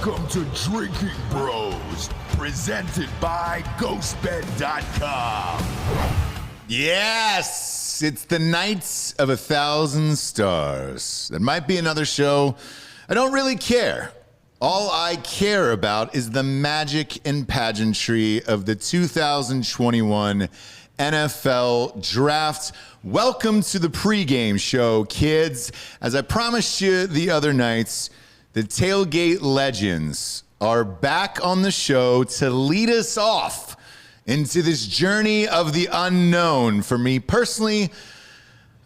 Welcome to Drinking Bros, presented by GhostBed.com. Yes, it's the Nights of 1,000 Stars. That might be another show. I don't really care. All I care about is the magic and pageantry of the 2021 NFL Draft. Welcome to the pregame show, kids. As I promised you the other nights, the Tailgate legends are back on the show to lead us off into this journey of the unknown. For me personally,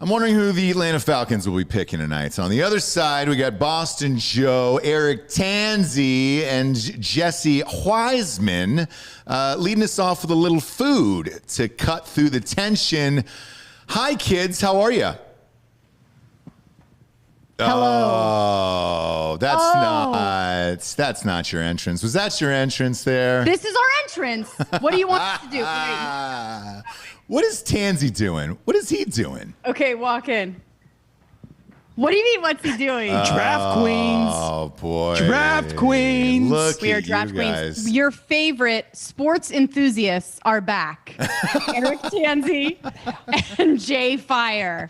I'm wondering who the Atlanta Falcons will be picking tonight. So on the other side, we got Boston Joe, Eric Tanzi, and Jesse Wiseman leading us off with a little food to cut through the tension. Hi, kids. How are you? Hello. Oh, that's not your entrance. Was that your entrance there? This is our entrance. What do you want us to do? What is Tanzi doing? What is he doing? Okay, walk in. What do you mean, what's he doing? Draft queens. Oh, boy. Draft queens. Look We are at draft you queens. guys. Your favorite sports enthusiasts are back. Eric Tanzi and Jay Fire.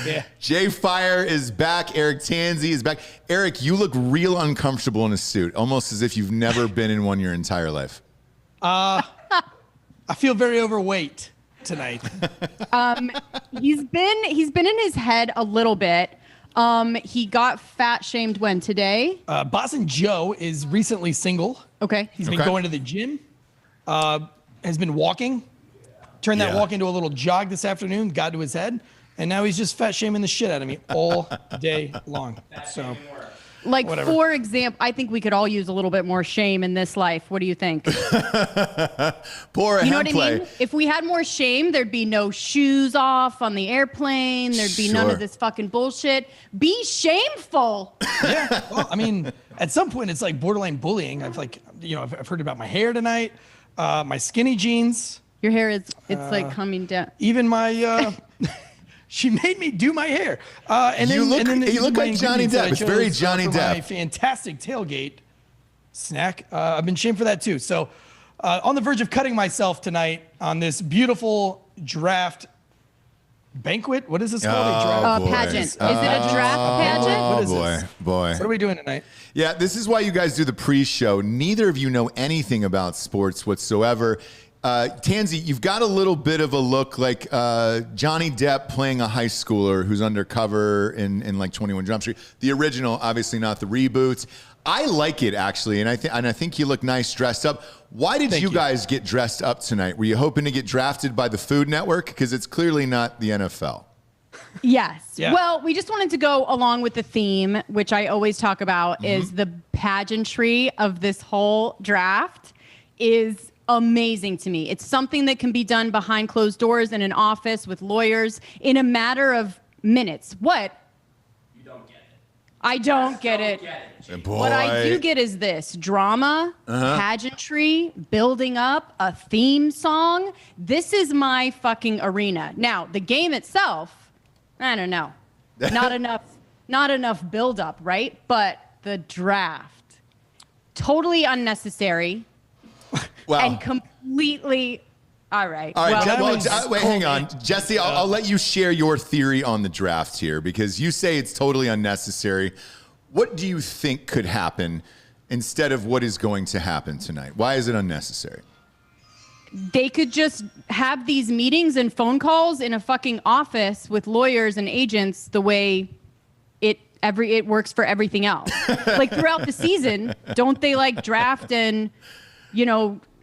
Yeah. Jay Fire is back. Eric Tanzi is back. Eric, you look real uncomfortable in a suit, almost as if you've never been in one your entire life. I feel very overweight tonight. He's been in his head a little bit. He got fat shamed when today. Boston Joe is recently single. Okay. He's been going to the gym, has been walking, turned that walk into a little jog this afternoon, got to his head, and now he's just fat shaming the shit out of me all day long. So, Like, whatever. for example, I think we could all use a little bit more shame in this life. What do you think? Poor You know what I play. mean? If we had more shame, there'd be no shoes off on the airplane. There'd be none Sure. of this fucking bullshit. Be shameful. yeah. Well, I mean, at some point it's like borderline bullying. I've heard about my hair tonight, my skinny jeans, Your hair it's like coming down. even my. She made me do my hair. You look like Johnny ingredients that I Depp. It's very chose, Johnny for Depp. My fantastic tailgate snack. I've been shamed for that too. So on the verge of cutting myself tonight on this beautiful draft banquet. What is this called? A draft boy. Pageant. Is it a draft pageant? What is boy, this? boy. What are we doing tonight? Yeah, this is why you guys do the pre-show. Neither of you know anything about sports whatsoever. Tanzi, you've got a little bit of a look like Johnny Depp playing a high schooler who's undercover in like 21 Jump Street. The original, obviously not the reboot. I like it actually, and I think you look nice dressed up. Why did you guys get dressed up tonight? Were you hoping to get drafted by the Food Network? Because it's clearly not the NFL. Yes. Yeah. Well, we just wanted to go along with the theme, which I always talk about, is the pageantry of this whole draft is amazing to me. It's something that can be done behind closed doors in an office with lawyers in a matter of minutes. What? You don't get it. I don't get it. Boy. What I do get is this drama, pageantry, building up, a theme song. This is my fucking arena. Now, the game itself, I don't know. Not enough build up, right? But the draft, totally unnecessary. Wow. And completely, all right. All right, Well, wait, hang on. Jesse, I'll let you share your theory on the draft here because you say it's totally unnecessary. What do you think could happen instead of what is going to happen tonight? Why is it unnecessary? they could just have these meetings and phone calls in a fucking office with lawyers and agents the way it works for everything else. Like throughout the season, don't they like draft and,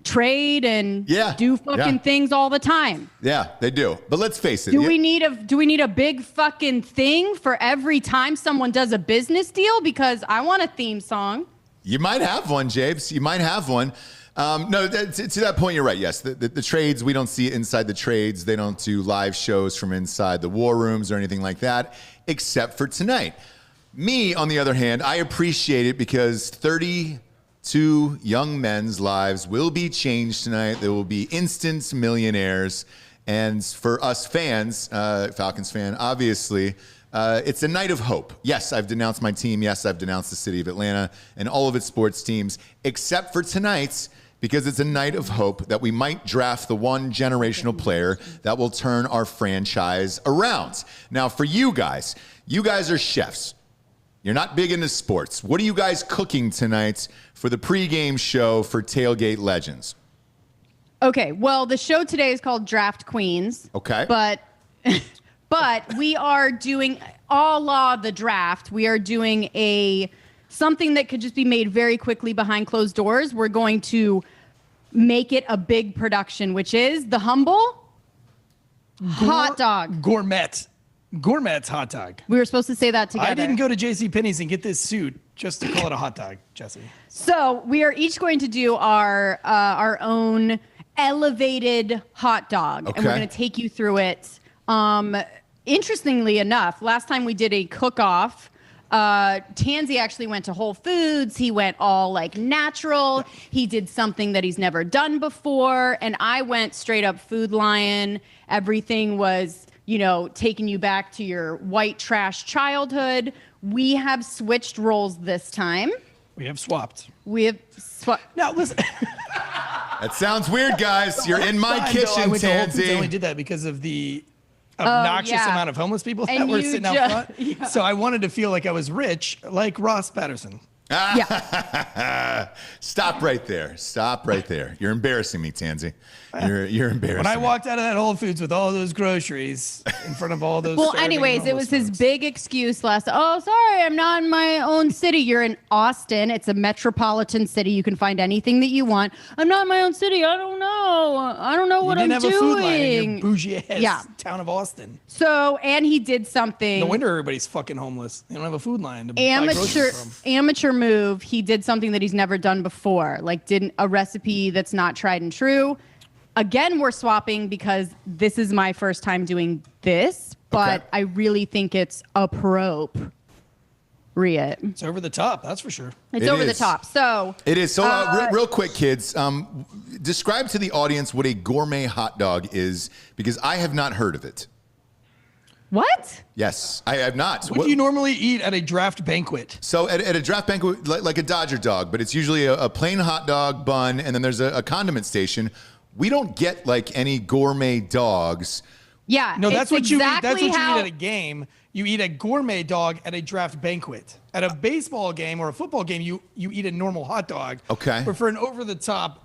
trade and do fucking things all the time? Yeah, they do. But let's face it. Do we need a big fucking thing for every time someone does a business deal? Because I want a theme song. You might have one, James. You might have one. No, to that point, you're right. Yes, the trades, we don't see it inside the trades. They don't do live shows from inside the war rooms or anything like that, except for tonight. Me, on the other hand, I appreciate it because 32 young men's lives will be changed tonight. They will be instant millionaires. And for us fans, Falcons fan, obviously, It's a night of hope. Yes, I've denounced my team. Yes, I've denounced the city of Atlanta and all of its sports teams, except for tonight's, because it's a night of hope that we might draft the one generational player that will turn our franchise around. Now, for you guys are chefs. You're not big into sports. What are you guys cooking tonight for the pregame show for Tailgate Legends? Okay, well, the show today is called Draft Queens. Okay. But we are doing, a la the draft, we are doing something that could just be made very quickly behind closed doors. We're going to make it a big production, which is the humble hot dog. Gourmet's hot dog. We were supposed to say that together. I didn't go to JCPenney's and get this suit just to call it a hot dog, Jesse. So we are each going to do our own elevated hot dog, and we're going to take you through it. Interestingly enough, last time we did a cook-off, Tansy actually went to Whole Foods. He went all like natural. He did something that he's never done before. And I went straight up Food Lion. Everything was, taking you back to your white trash childhood. We have switched roles this time. We have swapped. Now, listen. That sounds weird, guys. You're in my kitchen, I went to Whole Foods. I Tansy. only did that because of the obnoxious amount of homeless people that were sitting out front. Yeah. So I wanted to feel like I was rich, like Ross Patterson. Yeah. Stop right there. You're embarrassing me, Tansy. You're embarrassing When I me. walked out of that Whole Foods with all those groceries in front of all those. Well, starving anyways, it was homeless his folks. big excuse last. Oh, sorry, I'm not in my own city. You're in Austin. It's a metropolitan city. You can find anything that you want. I'm not in my own city. I don't know what I'm You didn't have a food line in doing. your bougie ass Yeah. town of Austin. So, and he did something. No wonder everybody's fucking homeless. They don't have a food line to buy groceries from. Amateur move. He did something that he's never done before. Like did a recipe that's not tried and true. Again, we're swapping because this is my first time doing this, but Okay. I really think it's appropriate. It's over the top, that's for sure. It's It over the is. top. So It is. So real quick, kids, describe to the audience what a gourmet hot dog is, because I have not heard of it. what? Yes, I have not. What do you normally eat at a draft banquet? So at a draft banquet, like a Dodger dog, but it's usually a plain hot dog bun, and then there's a condiment station. We don't get like any gourmet dogs. Yeah. No, that's it's what you eat. That's exactly what you how- eat at a game. You eat a gourmet dog at a draft banquet. At a baseball game or a football game, you eat a normal hot dog. Okay. But for an over-the-top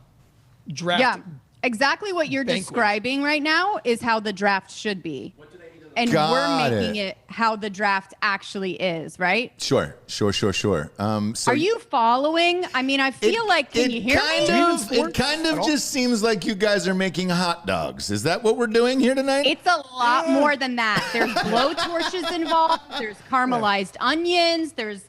draft, Yeah. Exactly what you're banquet. describing right now is how the draft should be. And Got we're making it. it how the draft actually is, right? Sure. So Are you following? I mean, I feel like, can you hear me? It kind of just seems like you guys are making hot dogs. Is that what we're doing here tonight? It's a lot more than that. There's blow torches involved. There's caramelized onions. There's,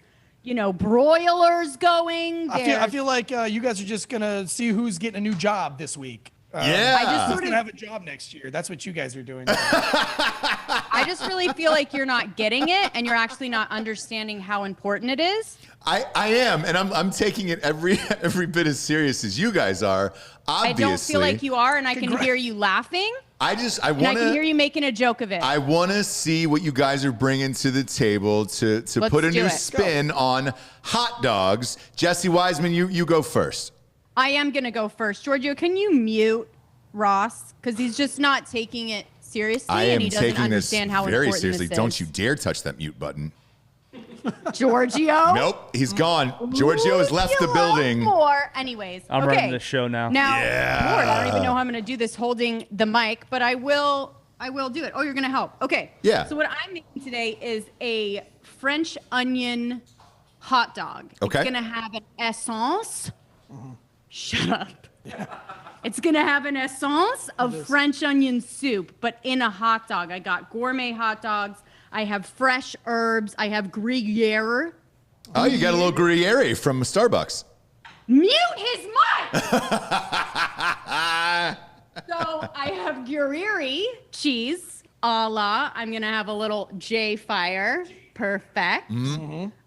broilers going. I feel like you guys are just gonna see who's getting a new job this week. Yeah. I just Who's sort gonna of have a job next year? That's what you guys are doing. I just really feel like you're not getting it and you're actually not understanding how important it is. I am, and I'm taking it every bit as serious as you guys are. Obviously, I don't feel like you are, and I can hear you laughing. I And I can hear you making a joke of it. I want to see what you guys are bringing to the table to Let's put a do new it. spin on hot dogs. Jesse Wiseman, you go first. I am going to go first. Giorgio, can you mute Ross? Because he's just not taking it seriously, I am and he doesn't taking this understand how very important seriously. this Don't is. you dare touch that mute button. Giorgio? Nope, he's gone. Giorgio has left the Leave me alone building. More. Anyways, I'm okay. running the show now. Now, Yeah. Lord, I don't even know how I'm going to do this holding the mic, but I will do it. Oh, you're going to help. Okay. Yeah. So what I'm making today is a French onion hot dog. Okay. It's going to have an essence. Shut up. It's going to have an essence of French onion soup, but in a hot dog. I got gourmet hot dogs. I have fresh herbs. I have Gruyere. Oh, you got a little Gruyere from Starbucks. Mute his mic! So I have Gruyere cheese, a la. I'm going to have a little J Fire. Perfect.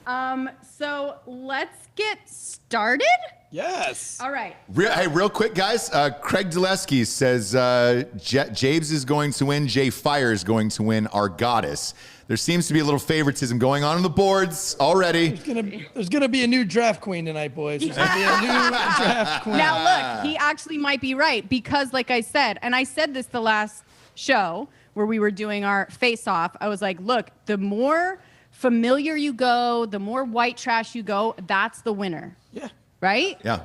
So let's get started. Yes. All right. Hey, real quick, guys. Craig Dulesky says Jabes is going to win. Jay Fire is going to win. Our goddess. There seems to be a little favoritism going on the boards already. There's gonna be a new draft queen tonight, boys. There's gonna be a new draft queen. Now, look, he actually might be right because, like I said, and I said this the last show where we were doing our face-off, I was like, look, the more familiar you go, the more white trash you go, that's the winner. Yeah. Right? Yeah.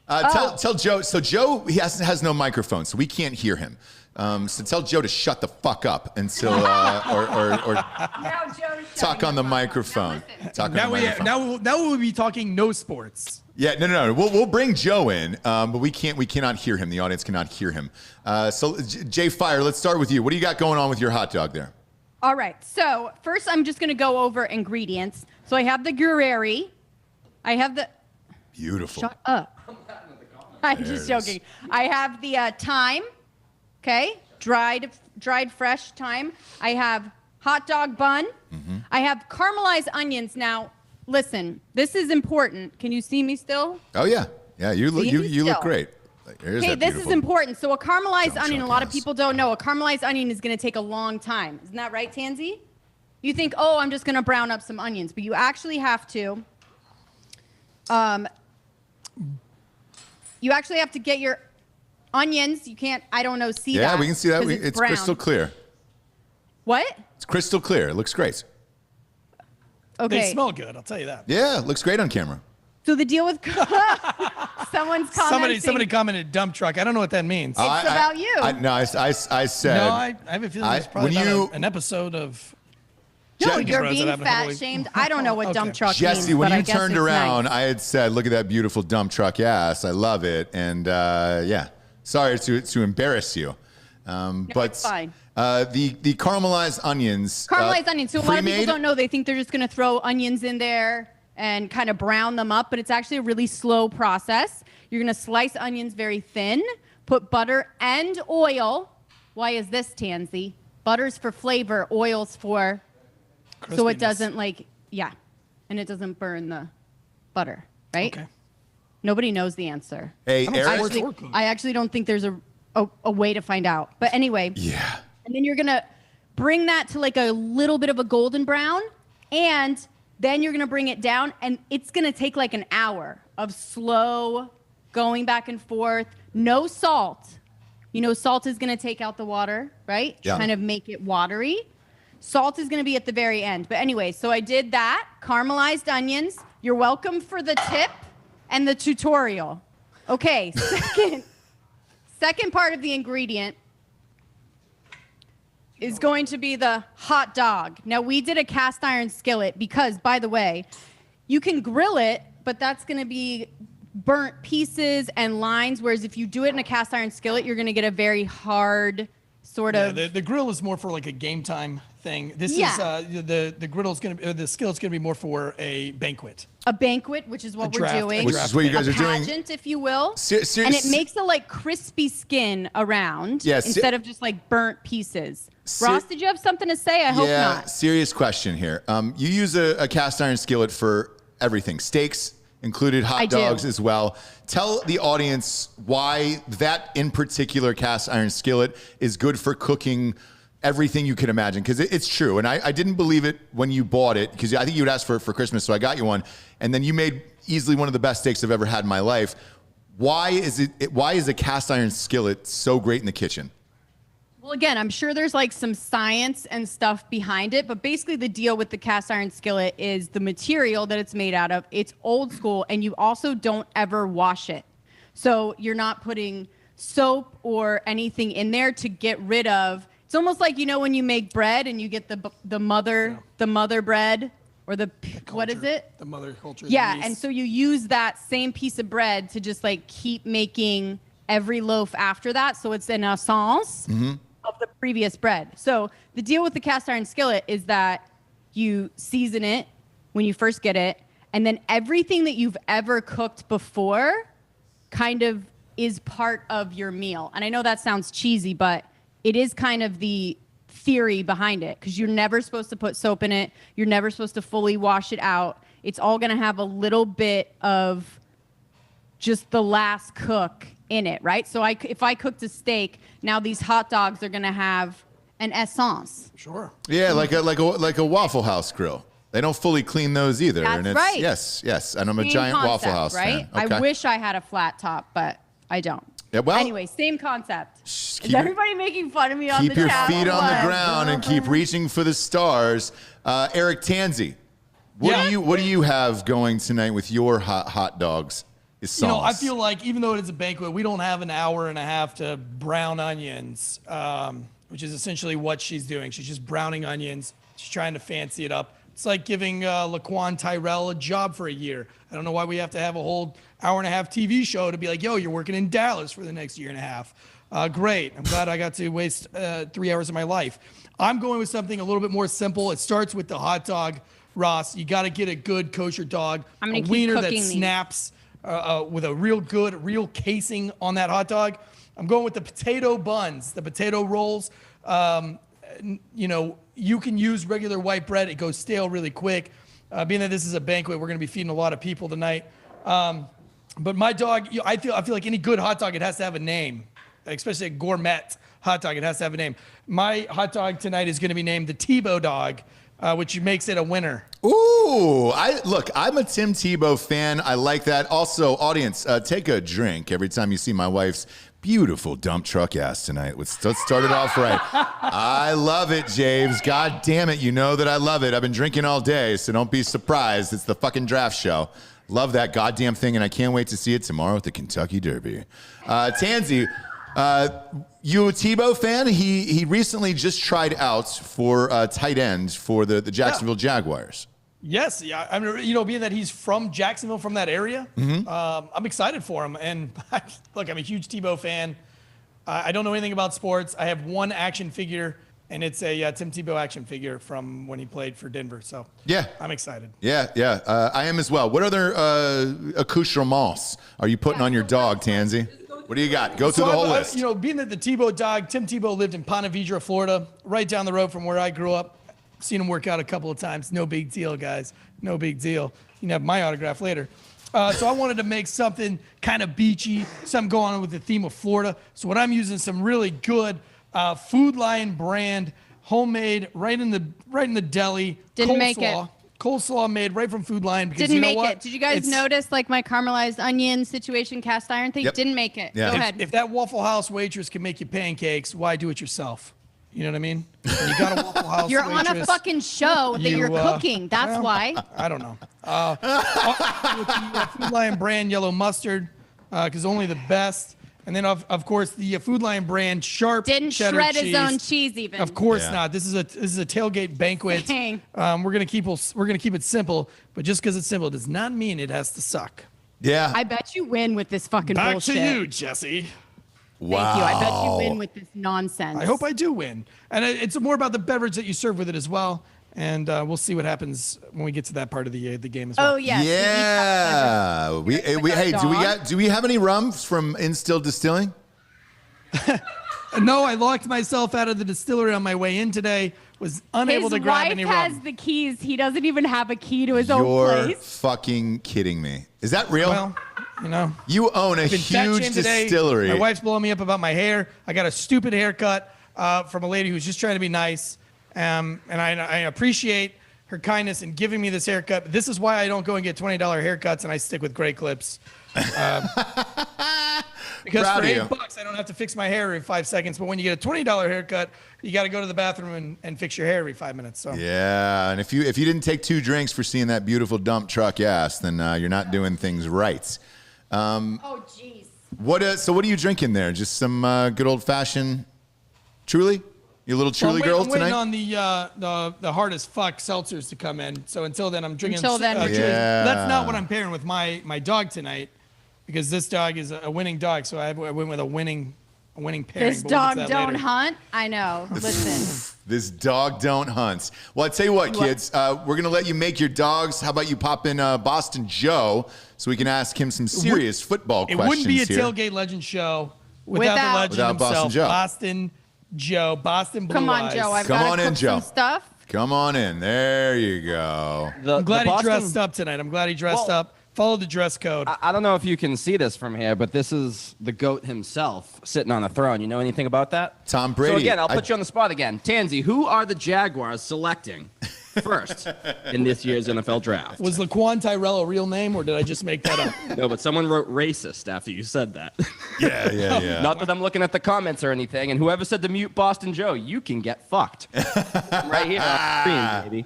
Tell Joe. So Joe, he has no microphone, so we can't hear him. So tell Joe to shut the fuck up until, or Now Joe's talk on the microphone. Talk on the microphone. Now we'll be talking no sports. Yeah, no. We'll bring Joe in, but we cannot hear him. The audience cannot hear him. So Jay Fire, let's start with you. What do you got going on with your hot dog there? All right. So first, I'm just gonna go over ingredients. So I have the Guerreri. I have the. Beautiful. Shut up. I'm just joking. I have the thyme. Okay, dried fresh thyme. I have hot dog bun. Mm-hmm. I have caramelized onions. Now, listen, this is important. Can you see me still? Oh yeah, you look great. Okay, this is important. So a caramelized onion, a lot of people don't know. A caramelized onion is going to take a long time. Isn't that right, Tansy? You think, oh, I'm just going to brown up some onions, but you actually have to. You actually have to get your onions. You can't, I don't know, see that. Yeah, we can see that. It's brown. crystal clear. What? It's crystal clear. It looks great. Okay. They smell good, I'll tell you that. Yeah, it looks great on camera. So the deal with someone's commenting. Somebody commented dump truck. I don't know what that means. It's about you. I said. No, I have a feeling it's probably an episode of. No, you're being fat shamed. I don't know what dump truck means. Jesse, when but you turned around, I had said, "Look at that beautiful dump truck ass. I love it." And yeah, sorry to embarrass you, but it's fine. The caramelized onions. Caramelized onions. So a lot of people don't know. They think they're just going to throw onions in there and kind of brown them up, but it's actually a really slow process. You're going to slice onions very thin, put butter and oil. Why is this, Tansy? Butter's for flavor, oil's for... So it doesn't and it doesn't burn the butter, right? Okay. Nobody knows the answer. Hey, Eric. I actually don't think there's a way to find out. But anyway. Yeah. And then you're going to bring that to like a little bit of a golden brown, and then you're going to bring it down, and it's going to take like an hour of slow going back and forth. No salt. You know, salt is going to take out the water, right? Yeah. Kind of make it watery. Salt is going to be at the very end. But anyway, so I did that. Caramelized onions. You're welcome for the tip and the tutorial. Okay, second part of the ingredient is going to be the hot dog. Now, we did a cast iron skillet because, by the way, you can grill it, but that's going to be burnt pieces and lines, whereas if you do it in a cast iron skillet, you're going to get a very hard sort of... The grill is more for like a game time thing. This is the griddle's going to the skillet's going to be more for a banquet. A banquet, which is what we're doing. Which is what you guys are doing. A pageant, if you will. And it makes a like crispy skin around instead of just like burnt pieces. Ross, did you have something to say? I hope not. Serious question here. You use a cast iron skillet for everything. Steaks included, hot dogs as well. Tell the audience why that in particular cast iron skillet is good for cooking everything you can imagine, because it's true. And I didn't believe it when you bought it, because I think you had asked for Christmas, so I got you one. And then you made easily one of the best steaks I've ever had in my life. Why is a cast iron skillet so great in the kitchen? Well, again, I'm sure there's like some science and stuff behind it, but basically the deal with the cast iron skillet is the material that it's made out of. It's old school, and you also don't ever wash it. So you're not putting soap or anything in there to get rid of. It's almost like, you know, when you make bread and you get the mother bread, or what is it? The mother culture. Yeah, and so you use that same piece of bread to just like keep making every loaf after that, so it's an essence of the previous bread. So the deal with the cast iron skillet is that you season it when you first get it, and then everything that you've ever cooked before kind of is part of your meal. And I know that sounds cheesy, but it is kind of the theory behind it, because you're never supposed to put soap in it. You're never supposed to fully wash it out. It's all going to have a little bit of just the last cook in it, right? So if I cooked a steak, now these hot dogs are gonna have an essence. Sure. Yeah, like a Waffle House grill. They don't fully clean those either. That's and it's, right. Yes. And I'm a Same giant concept, Waffle House right? fan. Okay. I wish I had a flat top, but I don't. Yeah, well, anyway, same concept. keep Is your- everybody making fun of me on the Keep your chat? feet on the What? ground and keep reaching for the stars. Eric Tanzi, what do you have going tonight with your hot dogs? You know, I feel like even though it is a banquet, we don't have an hour and a half to brown onions, which is essentially what she's doing. She's just browning onions. She's trying to fancy it up. It's like giving Laquan Tyrell a job for a year. I don't know why we have to have a whole hour and a half TV show to be like, yo, you're working in Dallas for the next year and a half. Great. I'm glad I got to waste 3 hours of my life. I'm going with something a little bit more simple. It starts with the hot dog, Ross. You got to get a good kosher dog. I'm gonna a keep wiener that cooking these. snaps with a real casing on that hot dog. I'm going with the potato buns, the potato rolls. You know, you can use regular white bread. It goes stale really quick. Being that this is a banquet, we're going to be feeding a lot of people tonight. But my dog, I feel like any good hot dog, it has to have a name, especially a gourmet hot dog. It has to have a name. My hot dog tonight is going to be named the Tebow dog, which makes it a winner. Ooh, I'm a Tim Tebow fan. I like that. Also, audience, take a drink every time you see my wife's beautiful dump truck ass tonight. Let's start it off right. I love it, James. God damn it, you know that I love it. I've been drinking all day, so don't be surprised. It's the fucking draft show. Love that goddamn thing, and I can't wait to see it tomorrow at the Kentucky Derby. Tanzi, you a Tebow fan? He recently just tried out for tight end for the Jacksonville Jaguars. Yes, yeah. I mean, you know, being that he's from Jacksonville, from that area, I'm excited for him. And look, I'm a huge Tebow fan. I don't know anything about sports. I have one action figure, and it's a Tim Tebow action figure from when he played for Denver. So yeah, I'm excited. Yeah. I am as well. What other accoutrements are you putting on your dog, Tanzi? What do you got? Go through the whole list. You know, being that the Tebow dog, Tim Tebow lived in Ponte Vedra, Florida, right down the road from where I grew up. Seen him work out a couple of times. No big deal, guys. No big deal. You can have my autograph later. So I wanted to make something kind of beachy, something going on with the theme of Florida. So what I'm using some really good Food Lion brand, homemade, right in the deli. Didn't make it. Coleslaw made right from Food Lion. Because Didn't you know make what? it. Did you guys notice like my caramelized onion situation, cast iron thing? Yep. Didn't make it. Yeah. Go ahead. If that Waffle House waitress can make you pancakes, why do it yourself? You know what I mean? When you got a Waffle House You're waitress, on a fucking show that you're cooking. That's why. I don't know. With the Food Lion brand yellow mustard, because only the best. And then, of course, the Food Lion brand sharp Didn't cheddar shred cheese. his own cheese even. Of course Yeah. not. This is a tailgate banquet. Dang. We're gonna keep it simple, but just because it's simple does not mean it has to suck. Yeah. I bet you win with this fucking Back bullshit. to you, Jesse. Wow. Thank you. I bet you win with this nonsense. I hope I do win. And it's more about the beverage that you serve with it as well. And we'll see what happens when we get to that part of the game as well. Oh yes. Yeah. Do we have any rum from Instilled Distilling? No, I locked myself out of the distillery on my way in today. Was unable to grab any His wife has rum. the keys. He doesn't even have a key to his own You're place. fucking kidding me. Is that real? Well, you know. You own a Been fat huge shamed today. distillery. My wife's blowing me up about my hair. I got a stupid haircut from a lady who's just trying to be nice. And I appreciate her kindness in giving me this haircut. This is why I don't go and get $20 haircuts and I stick with Great Clips. Because Proud for of you. $8, I don't have to fix my hair every 5 seconds. But when you get a $20 haircut, you got to go to the bathroom and fix your hair every 5 minutes. So Yeah, and if you didn't take 2 drinks for seeing that beautiful dump truck ass, then you're not doing things right. Oh jeez. So what are you drinking there? Just some good old fashioned Truly? You little Truly I'm girls waiting tonight? on the hard as fuck seltzers to come in. So until then, I'm drinking. Until then, Truly. Yeah. That's not what I'm pairing with my dog tonight, because this dog is a winning dog. So I went with a winning pairing. This but we'll get dog to that don't later. hunt. I know. Listen. This dog don't hunt. Well, I tell you what, kids, we're going to let you make your dogs. How about you pop in Boston Joe so we can ask him some serious football It questions wouldn't be a here. tailgate legend show without the legend Without Boston himself, Joe. Boston Joe, Boston Blue Come on, Eyes. Joe. I've Come got on to in, cook Joe. some stuff. Come on in. There you go. I'm glad he dressed up tonight. I'm glad he dressed up. Follow the dress code. I don't know if you can see this from here, but this is the GOAT himself sitting on the throne. You know anything about that? Tom Brady. So again, I'll put you on the spot again. Tansy, who are the Jaguars selecting first in this year's NFL draft? Was Laquan Tyrell a real name, or did I just make that up? No, but someone wrote racist after you said that. Yeah. Not that I'm looking at the comments or anything. And whoever said to mute Boston Joe, you can get fucked. Right here on screen, baby.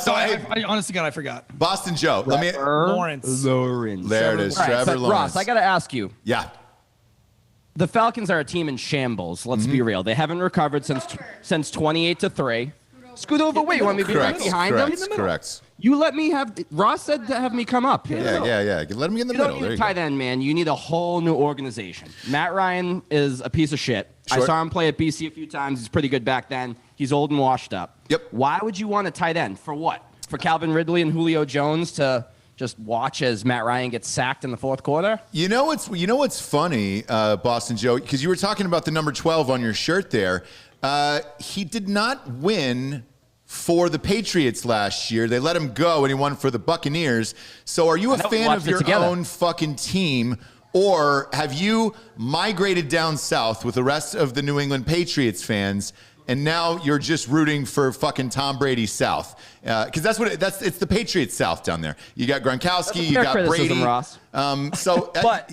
So I honestly, God, I forgot. Boston Joe. Lawrence. There it is. All right, Trevor but Lawrence. Ross, I got to ask you. Yeah. The Falcons are a team in shambles. Let's be real. They haven't recovered since 28-3. Scoot over. Wait, you want me to be right behind them? Correct. You let me have. Ross said to have me come up. Yeah. Let him get in the You middle. don't need There a you tight go. end, man. You need a whole new organization. Matt Ryan is a piece of shit. Sure. I saw him play at BC a few times. He's pretty good back then. He's old and washed up. Yep. Why would you want a tight end? For what? For Calvin Ridley and Julio Jones to just watch as Matt Ryan gets sacked in the fourth quarter? You know what's funny, Boston Joe, because you were talking about the number 12 on your shirt there. He did not win for the Patriots last year. They let him go, and he won for the Buccaneers. So are you a fan of your own fucking team, or have you migrated down south with the rest of the New England Patriots fans, and now you're just rooting for fucking Tom Brady South? Because it's the Patriots South down there. You got Gronkowski, you got Brady. Ross. But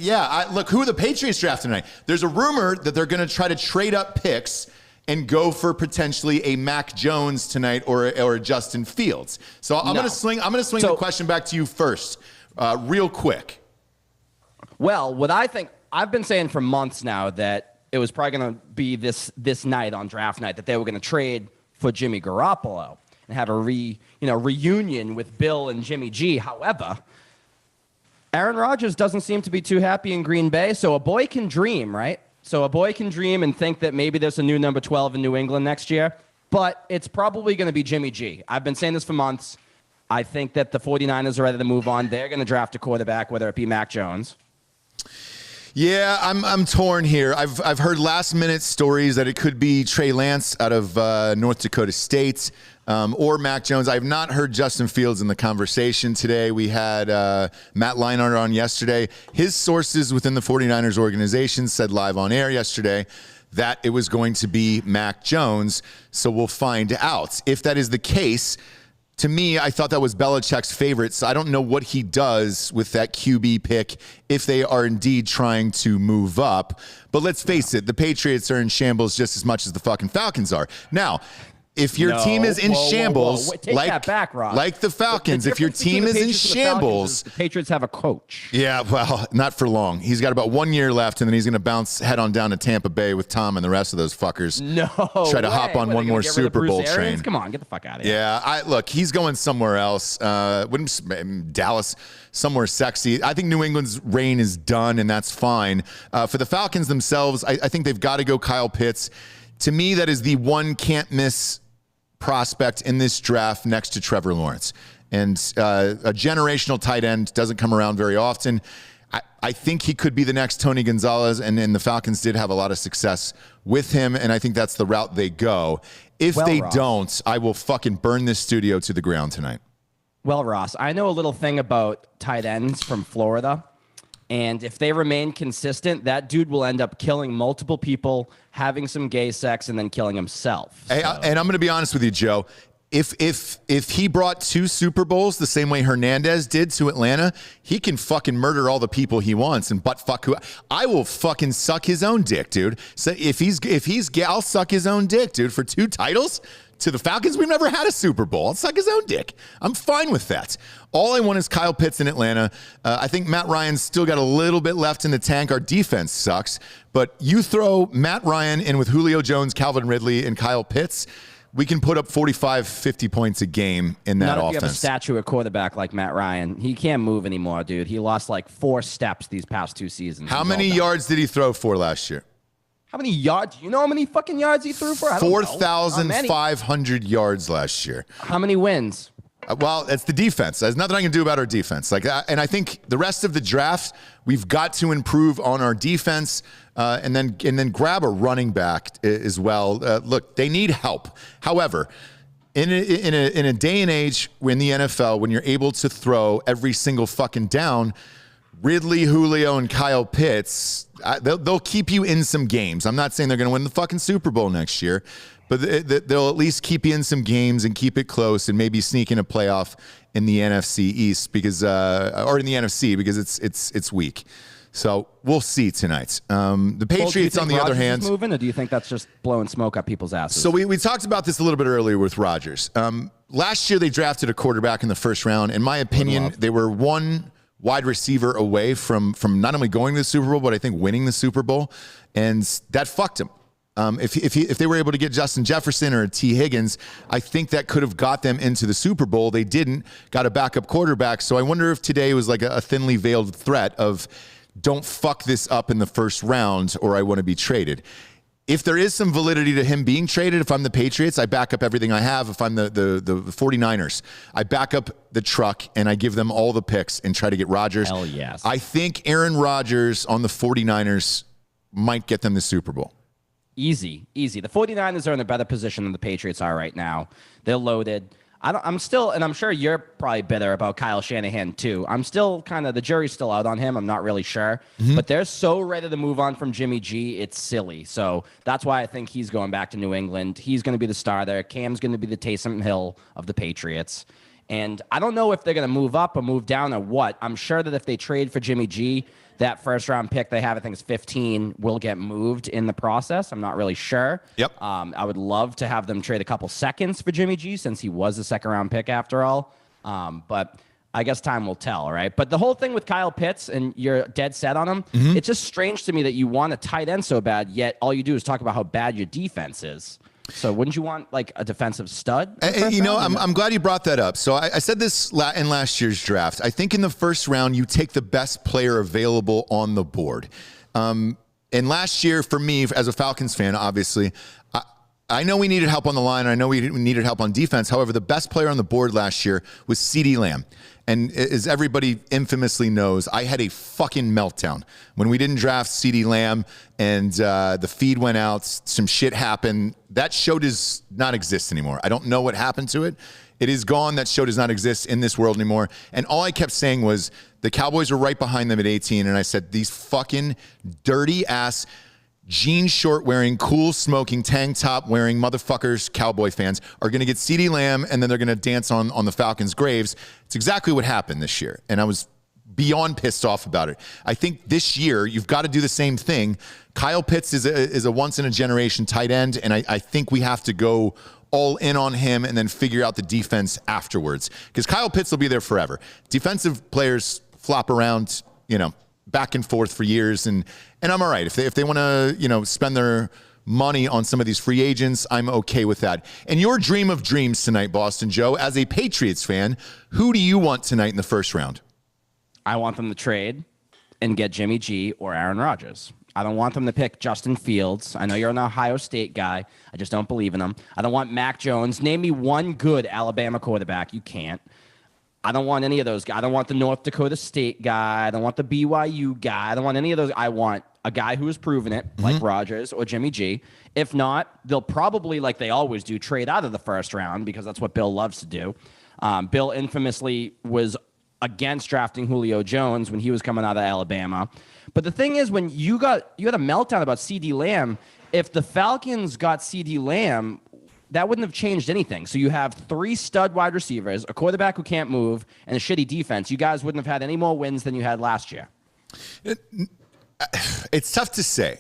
look, who are the Patriots drafting tonight? There's a rumor that they're going to try to trade up picks and go for potentially a Mac Jones tonight or a Justin Fields. So I'm going to swing the question back to you first, real quick. Well, what I think, I've been saying for months now that it was probably going to be this night on draft night that they were going to trade for Jimmy Garoppolo and have a reunion with Bill and Jimmy G. However, Aaron Rodgers doesn't seem to be too happy in Green Bay, so a boy can dream, right? So a boy can dream and think that maybe there's a new number 12 in New England next year, but it's probably going to be Jimmy G. I've been saying this for months. I think that the 49ers are ready to move on. They're going to draft a quarterback, whether it be Mac Jones. Yeah, I'm torn here. I've heard last minute stories that it could be Trey Lance out of North Dakota State or Mac Jones. I've not heard Justin Fields in the conversation today. We had Matt Leinart on yesterday. His sources within the 49ers organization said live on air yesterday that it was going to be Mac Jones. So we'll find out. If that is the case, to me, I thought that was Belichick's favorite, so I don't know what he does with that QB pick if they are indeed trying to move up. But let's face it, the Patriots are in shambles just as much as the fucking Falcons are. Now, if your team is in shambles, Take that back, Rob. like the Falcons, if your team is in shambles, the Patriots have a coach. Yeah, well, not for long. He's got about 1 year left, and then he's going to bounce head on down to Tampa Bay with Tom and the rest of those fuckers. No, try to hop on one more Super Bowl train. Come on, get the fuck out of here. Yeah, look, he's going somewhere else. Dallas, somewhere sexy. I think New England's reign is done, and that's fine. For the Falcons themselves, I think they've got to go Kyle Pitts. To me, that is the one can't miss prospect in this draft next to Trevor Lawrence. And a generational tight end doesn't come around very often. I think he could be the next Tony Gonzalez, and the Falcons did have a lot of success with him, and I think that's the route they go. If they don't, I will fucking burn this studio to the ground tonight. Well, Ross, I know a little thing about tight ends from Florida. And if they remain consistent, that dude will end up killing multiple people, having some gay sex, and then killing himself. Hey, and I'm going to be honest with you, Joe. If he brought 2 Super Bowls the same way Hernandez did to Atlanta, he can fucking murder all the people he wants and butt fuck who. I will fucking suck his own dick, dude. So if he's gay, I'll suck his own dick, dude, for 2 titles. To the Falcons, we've never had a Super Bowl. I'll suck his own dick. I'm fine with that. All I want is Kyle Pitts in Atlanta. I think Matt Ryan's still got a little bit left in the tank. Our defense sucks. But you throw Matt Ryan in with Julio Jones, Calvin Ridley, and Kyle Pitts, we can put up 45, 50 points a game in that offense. Not if you have a statue at quarterback like Matt Ryan. He can't move anymore, dude. He lost like 4 steps these past 2 seasons. How many yards did he throw for last year? How many yards? You know how many fucking yards he threw for? 4,500 yards last year. How many wins? Well, it's the defense. There's nothing I can do about our defense. And I think the rest of the draft, we've got to improve on our defense, and then grab a running back as well. Look, they need help. However, In a day and age in the NFL, when you're able to throw every single fucking down, Ridley, Julio, and Kyle Pitts, they'll keep you in some games. I'm not saying they're going to win the fucking Super Bowl next year, but they'll at least keep you in some games and keep it close and maybe sneak in a playoff in the NFC East because, or in the NFC because it's weak. So we'll see tonight. The Patriots, on the other hand, is moving, or do you think that's just blowing smoke up people's asses? So we talked about this a little bit earlier with Rodgers. Last year they drafted a quarterback in the first round. In my opinion, they were one wide receiver away from not only going to the Super Bowl, but I think winning the Super Bowl, and that fucked him. If they were able to get Justin Jefferson or T. Higgins, I think that could have got them into the Super Bowl. They didn't, got a backup quarterback. So I wonder if today was like a thinly veiled threat of, don't fuck this up in the first round or I want to be traded. If there is some validity to him being traded, if I'm the Patriots, I back up everything I have. If I'm the 49ers, I back up the truck and I give them all the picks and try to get Rodgers. Hell yes. I think Aaron Rodgers on the 49ers might get them the Super Bowl. Easy. The 49ers are in a better position than the Patriots are right now. They're loaded. I'm still, and I'm sure you're probably bitter about Kyle Shanahan too. I'm still kind of, the jury's still out on him. I'm not really sure, but they're so ready to move on from Jimmy G. It's silly. So that's why I think he's going back to New England. He's going to be the star there. Cam's going to be the Taysom Hill of the Patriots. And I don't know if they're going to move up or move down or what. I'm sure that if they trade for Jimmy G, that first round pick they have, I think it's 15, will get moved in the process. I'm not really sure. Yep. I would love to have them trade a couple seconds for Jimmy G since he was a second round pick after all. But I guess time will tell, right? But the whole thing with Kyle Pitts, and you're dead set on him, it's just strange to me that you want a tight end so bad, yet all you do is talk about how bad your defense is. So wouldn't you want like a defensive stud? I'm glad you brought that up. So I said this in last year's draft. I think in the first round, you take the best player available on the board. And last year for me, as a Falcons fan, obviously, I know we needed help on the line. And I know we needed help on defense. However, the best player on the board last year was CeeDee Lamb. And as everybody infamously knows, I had a fucking meltdown when we didn't draft CeeDee Lamb and the feed went out. Some shit happened. That show does not exist anymore. I don't know what happened to it. It is gone. That show does not exist in this world anymore. And all I kept saying was the Cowboys were right behind them at 18. And I said, these fucking dirty ass jean short wearing, cool smoking, tank top wearing motherfuckers, Cowboy fans, are going to get CeeDee Lamb and then they're going to dance on the Falcons' graves. It's exactly what happened this year. And I was beyond pissed off about it. I think this year you've got to do the same thing. Kyle Pitts is a once in a generation tight end. And I think we have to go all in on him and then figure out the defense afterwards. Because Kyle Pitts will be there forever. Defensive players flop around, back and forth for years, and I'm all right. If they want to, spend their money on some of these free agents, I'm okay with that. And your dream of dreams tonight, Boston Joe, as a Patriots fan, who do you want tonight in the first round? I want them to trade and get Jimmy G or Aaron Rodgers. I don't want them to pick Justin Fields. I know you're an Ohio State guy. I just don't believe in them. I don't want Mac Jones. Name me one good Alabama quarterback. You can't. I don't want any of those guys. I don't want the North Dakota State guy. I don't want the BYU guy. I don't want any of those. I want a guy who has proven it, like Rodgers or Jimmy G. If not, they'll probably, like they always do, trade out of the first round because that's what Bill loves to do. Bill infamously was against drafting Julio Jones when he was coming out of Alabama. But the thing is, when you had a meltdown about CeeDee Lamb, if the Falcons got CeeDee Lamb, that wouldn't have changed anything. So you have 3 stud wide receivers, a quarterback who can't move, and a shitty defense. You guys wouldn't have had any more wins than you had last year. It's tough to say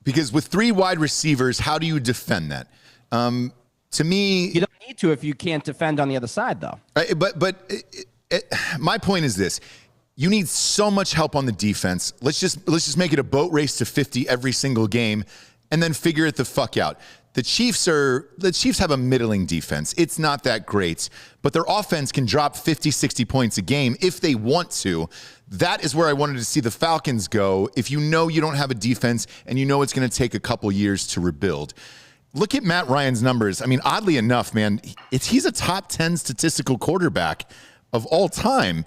because with 3 wide receivers, how do you defend that? To me, you don't need to if you can't defend on the other side, though. But my point is this: you need so much help on the defense. Let's just make it a boat race to 50 every single game, and then figure it the fuck out. The Chiefs have a middling defense. It's not that great, but their offense can drop 50, 60 points a game if they want to. That is where I wanted to see the Falcons go. If you don't have a defense and it's going to take a couple years to rebuild. Look at Matt Ryan's numbers. I mean, oddly enough, man, he's a top 10 statistical quarterback of all time.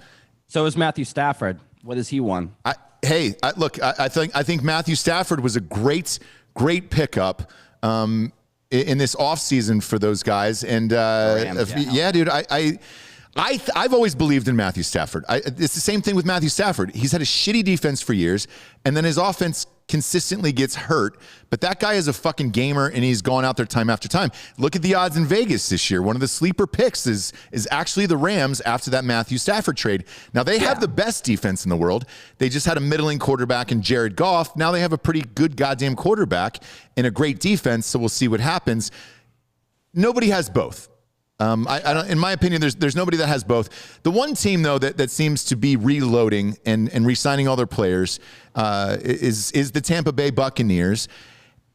So is Matthew Stafford. What has he won? I think Matthew Stafford was a great pickup. in this offseason for those guys. And Rams, yeah, dude, I've always believed in Matthew Stafford. It's the same thing with Matthew Stafford. He's had a shitty defense for years, and then his offense consistently gets hurt. But that guy is a fucking gamer, and he's gone out there time after time. Look at the odds in Vegas this year. One of the sleeper picks is actually the Rams after that Matthew Stafford trade. Now, they have the best defense in the world. They just had a middling quarterback in Jared Goff. Now they have a pretty good goddamn quarterback and a great defense, so we'll see what happens. Nobody has both. I don't, in my opinion, there's nobody that has both. The one team, though, that seems to be reloading and re-signing all their players is the Tampa Bay Buccaneers.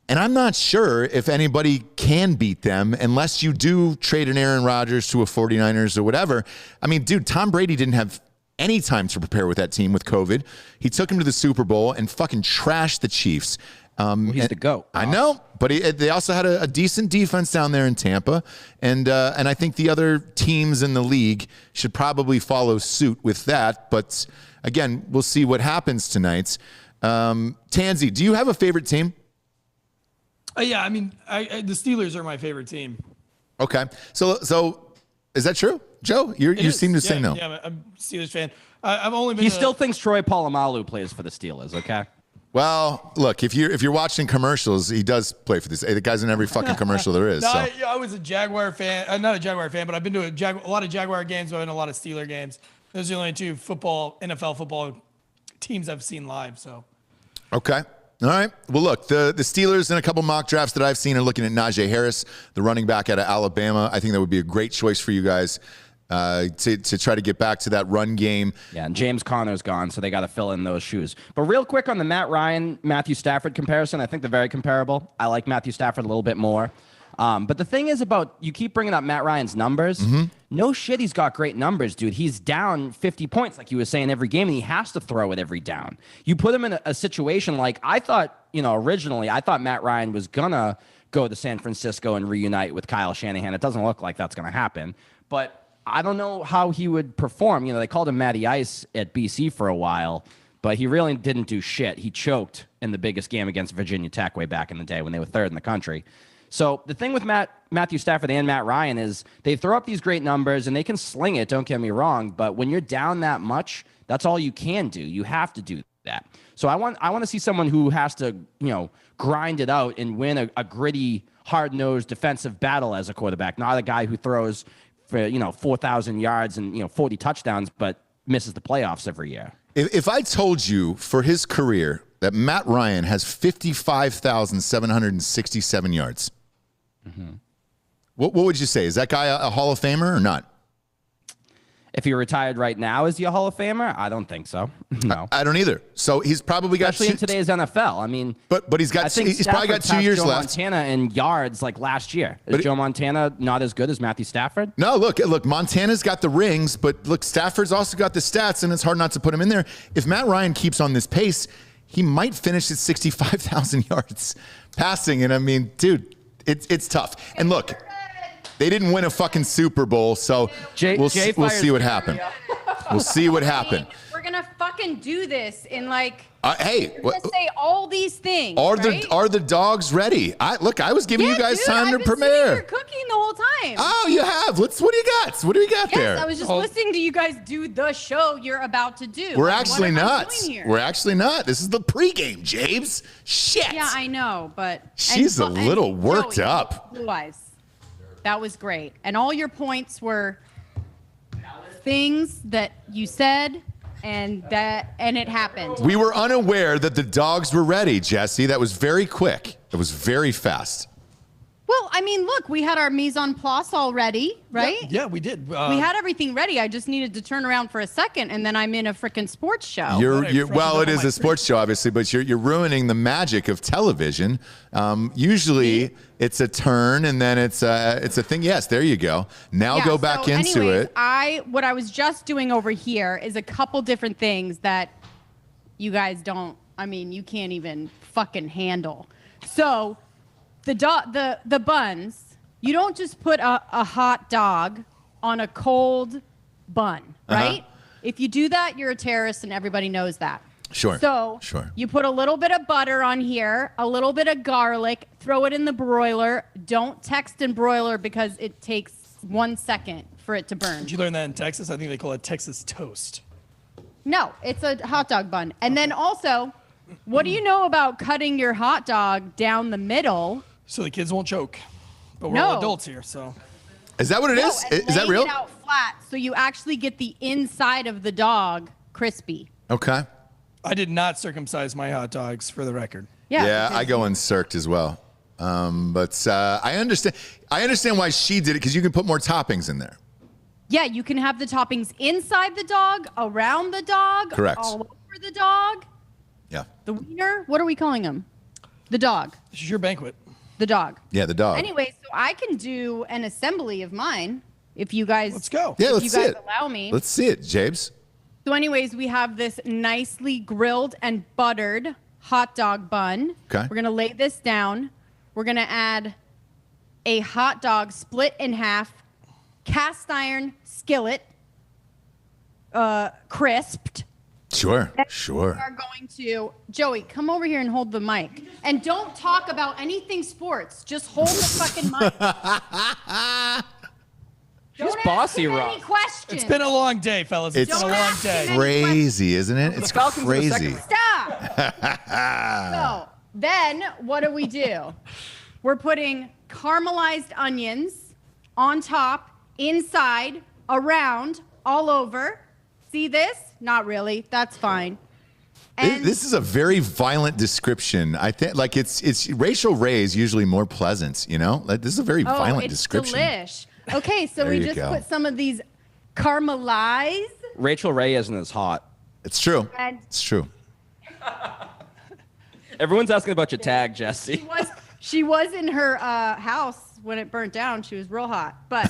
And I'm not sure if anybody can beat them unless you do trade an Aaron Rodgers to a 49ers or whatever. I mean, dude, Tom Brady didn't have any time to prepare with that team with COVID. He took him to the Super Bowl and fucking trashed the Chiefs. He's the GOAT. I know, but they also had a decent defense down there in Tampa, and I think the other teams in the league should probably follow suit with that. But again, we'll see what happens tonight. Tansy, do you have a favorite team? Yeah, I mean, the Steelers are my favorite team. Okay, so is that true, Joe? You seem to say no. Yeah, I'm a Steelers fan. I've only been. He still thinks Troy Polamalu plays for the Steelers. Okay. Well, look, if you're watching commercials, he does play for this. The guy's in every fucking commercial there is. No, So. I was a Jaguar fan. Not a Jaguar fan, but I've been to a lot of Jaguar games. I've been to a lot of Steeler games. Those are the only two NFL football teams I've seen live. So. Okay. All right. Well, look, the Steelers in a couple mock drafts that I've seen are looking at Najee Harris, the running back out of Alabama. I think that would be a great choice for you guys. To try to get back to that run game. Yeah, and James Conner's gone, so they got to fill in those shoes. But real quick on the Matt Ryan, Matthew Stafford comparison, I think they're very comparable. I like Matthew Stafford a little bit more. But the thing is about, you keep bringing up Matt Ryan's numbers. Mm-hmm. No shit, he's got great numbers, dude. He's down 50 points, like you were saying, every game, and he has to throw it every down. You put him in a situation like, I thought, originally, I thought Matt Ryan was going to go to San Francisco and reunite with Kyle Shanahan. It doesn't look like that's going to happen. But I don't know how he would perform. They called him Matty Ice at BC for a while, but he really didn't do shit. He choked in the biggest game against Virginia Tech way back in the day when they were third in the country. So the thing with Matthew Stafford and Matt Ryan is they throw up these great numbers and they can sling it, don't get me wrong, but when you're down that much, that's all you can do. You have to do that. So I want to see someone who has to, grind it out and win a gritty, hard-nosed defensive battle as a quarterback, not a guy who throws for 4,000 yards and 40 touchdowns, but misses the playoffs every year. If I told you for his career that Matt Ryan has 55,767 yards, what would you say? Is that guy a Hall of Famer or not? If he retired right now, is he a Hall of Famer? I don't think so. No, I don't either. So he's probably got, especially in today's NFL. I mean, but he's probably got 2 years Joe left. Montana in yards like last year. Is Joe Montana not as good as Matthew Stafford? No, look, Montana's got the rings, but look, Stafford's also got the stats, and it's hard not to put him in there. If Matt Ryan keeps on this pace, he might finish at 65,000 yards passing. And I mean, dude, it's tough. And look, they didn't win a fucking Super Bowl, so we'll see what happened. We'll see what happened. We're gonna fucking do this in like. Hey, we're gonna say all these things. Are right? the dogs ready? I was giving you guys time to I've been prepare. sitting here cooking the whole time. Oh, you have. What do you got? What do we got there? Yes, I was just listening to you guys do the show you're about to do. We're Like, actually what am I not. doing here? We're actually not. This is the pregame, James. Shit. Yeah, I know, but She's a little worked up. Blue eyes. That was great, and all your points were things that you said, and it happened. We were unaware that the dogs were ready, Jesse. That was very quick. It was very fast. Well, I mean, look, we had our mise en place all ready, right? Yeah, we did. We had everything ready. I just needed to turn around for a second, and then I'm in a freaking sports show. It is a sports show, obviously, but you're ruining the magic of television. Usually, it's a turn, and then it's a thing. Yes, there you go. Now go back into it. What I was just doing over here is a couple different things that you guys don't. I mean, you can't even fucking handle. So. The buns, you don't just put a hot dog on a cold bun, right? If you do that, you're a terrorist, and everybody knows that. Sure. So you put a little bit of butter on here, a little bit of garlic, throw it in the broiler. Don't text in broiler because it takes 1 second for it to burn. Did you learn that in Texas? I think they call it Texas toast. No, it's a hot dog bun. And then also, what do you know about cutting your hot dog down the middle? So the kids won't choke. But we're all adults here, so. Is that what it is? Is that real? It out flat, so you actually get the inside of the dog crispy. Okay. I did not circumcise my hot dogs, for the record. Yeah, I go uncirced as well. But I understand. I understand why she did it because you can put more toppings in there. Yeah, you can have the toppings inside the dog, around the dog, Correct. all over the dog. Yeah. The wiener. What are we calling him? The dog. This is your banquet. The dog. Yeah, the dog. Anyway, so I can do an assembly of mine if you guys. Let's go. Yeah, if let's you see guys it. allow me. Let's see it, Jabes. So, anyways, we have this nicely grilled and buttered hot dog bun. Okay. We're gonna lay this down. We're gonna add a hot dog split in half, cast iron skillet, crisped. Sure. We Sure. are going to Joey, come over here and hold the mic, and don't talk about anything sports. Just hold the fucking mic. She's Don't bossy, ask him Ross. any questions. It's been a long day, fellas. It's It's been a long day. crazy, isn't it? It's Falcons in the crazy. second Stop. So then what do? We're putting caramelized onions on top, inside, around, all over. See this? Not really. That's fine. And This is a very violent description. I think, like, it's Rachel Ray is usually more pleasant. You know, like, this is a very violent it's description. delish. Okay, so There we you just go. put some of these caramelized. Rachel Ray isn't as hot. It's true. And- It's true. Everyone's asking about your tag, Jesse. She was in her house when it burnt down. She was real hot. But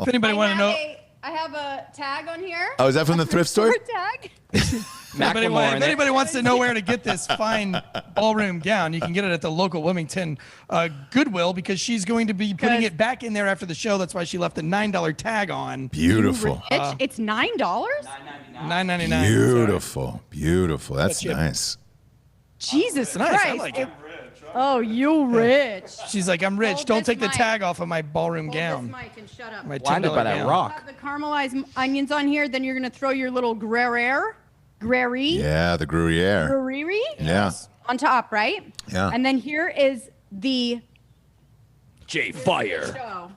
If anybody want to know, I have a tag on here. Oh, is that from the thrift store? Tag. if Macklemore in it. anybody wants to know where to get this fine ballroom gown, you can get it at the local Wilmington Goodwill because she's going to be putting it back in there after the show. That's why she left a $9 tag on. Beautiful. It's $9. $9.99. Beautiful. Beautiful. That's That's nice. Jesus Nice, I Christ. like it. Oh, you rich. She's like, I'm rich. Hold Don't this take the mic. tag off of my ballroom Hold gown. this mic and shut up. My Blinded $10 by that gown. rock. Have the caramelized onions on here. Then you're gonna throw your little Gruyere, Yeah, the Gruyere. Gruyere Yeah. on top, right? Yeah. And then here is the J Fire. show,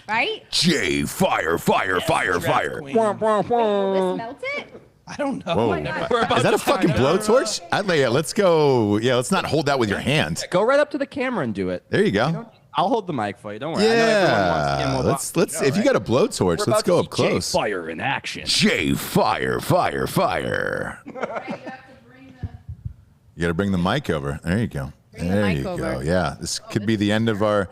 right? J fire, fire, fire, fire. Queen. This melt it. I don't know. Whoa. I never- We're about Is that a to fucking find out. blowtorch? Let's go. Yeah, let's not hold that with your hand. Go right up to the camera and do it. There you go. I'll hold the mic for you. Don't worry. I know everyone wants to get Yeah. more Let's if you got a blowtorch, We're let's about go to up see J close. Fire in action. J fire, fire, fire. You got to bring the mic over. There you go. the There mic you go. over. Yeah, this could be the end of our.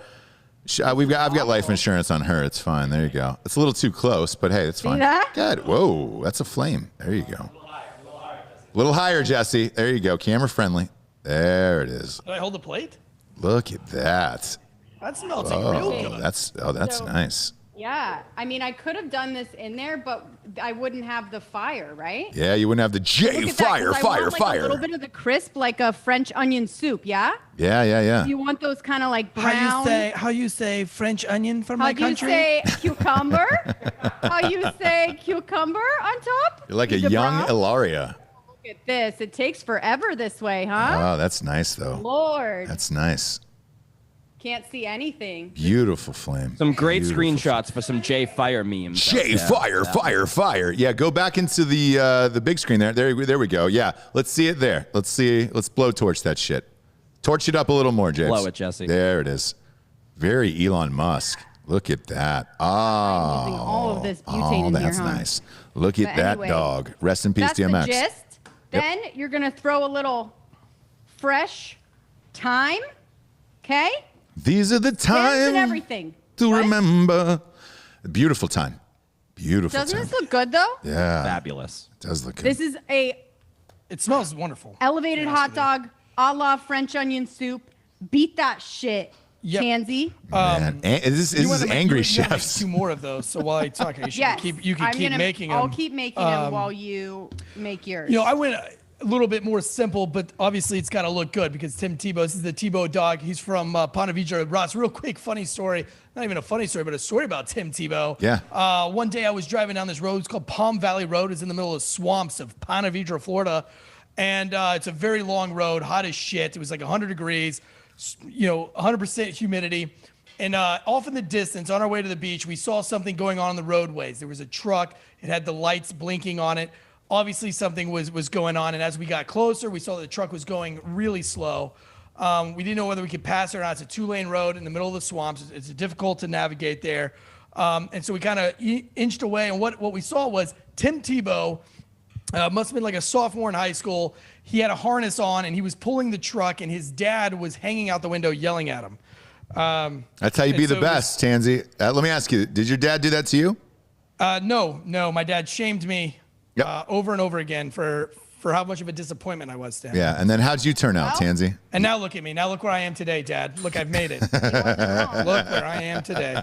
I've got life insurance on her. It's fine. There you go. It's a little too close, but hey, it's fine. that? Good. Whoa, that's a flame. There you go. A little higher, Jesse. There you go. Camera friendly. There it is. Did I hold the plate? Look at that. That's melting real Oh, good. that's So- nice. Yeah, I mean, I could have done this in there, but I wouldn't have the fire, right? Yeah, you wouldn't have the J Look at that, 'cause fire, I fire, want, like, fire. a little bit of the crisp, like a French onion soup. Yeah. Yeah. You want those kind of like brown. How you say French onion from How my do you country? say cucumber? How you say cucumber on top? You're like a Is it young brown? Ilaria. Look at this. It takes forever this way, huh? Oh, that's nice though. Lord, That's nice. can't see anything. Beautiful flame. Some great Beautiful. screenshots for some J Fire memes. J fire, fire, fire. Yeah, go back into the big screen there. There we go. Yeah, let's see it there. Let's blowtorch that shit. Torch it up a little more, James. Blow it, Jesse. There it is. Very Elon Musk. Look at that. Using all of this butane in here, that's huh? nice. Look at But that anyway, dog. Rest in peace, That's DMX. the gist. Then you're gonna throw a little fresh thyme. Okay. These are the Stems and times everything. to What? remember. Beautiful time. Beautiful Doesn't time. this look good though? Yeah, Fabulous. it does look good. This is a It smells wonderful. elevated hot dog a la French onion soup. Beat that shit, Yep. Tansy. Man, this is angry you wanna make chefs. 2 more of those. So while I talk, you should Yes. keep. You can I'm keep gonna, making them. I'll keep making them while you make yours. You know, a little bit more simple, but obviously it's got to look good because Tim Tebow, this is the Tebow dog. He's from Ponte Vedra. Ross, real quick, funny story. Not even a funny story, but a story about Tim Tebow. Yeah. One day I was driving down this road. It's called Palm Valley Road. It's in the middle of swamps of Ponte Vedra, Florida. And it's a very long road, hot as shit. It was like 100 degrees, 100% humidity. And off in the distance, on our way to the beach, we saw something going on the roadways. There was a truck. It had the lights blinking on it. Obviously, something was going on. And as we got closer, we saw that the truck was going really slow. We didn't know whether we could pass it or not. It's a 2-lane road in the middle of the swamps. It's difficult to navigate there. And so we kind of inched away. And what we saw was Tim Tebow, must have been like a sophomore in high school. He had a harness on, and he was pulling the truck, and his dad was hanging out the window yelling at him. That's how you be the best, Tansy. Let me ask you, did your dad do that to you? No. My dad shamed me Yep. over and over again for how much of a disappointment I was to him. Yeah, and then how'd you turn out, Tansy? And now look at me. Now look where I am today, Dad. Look, I've made it. Look where I am today.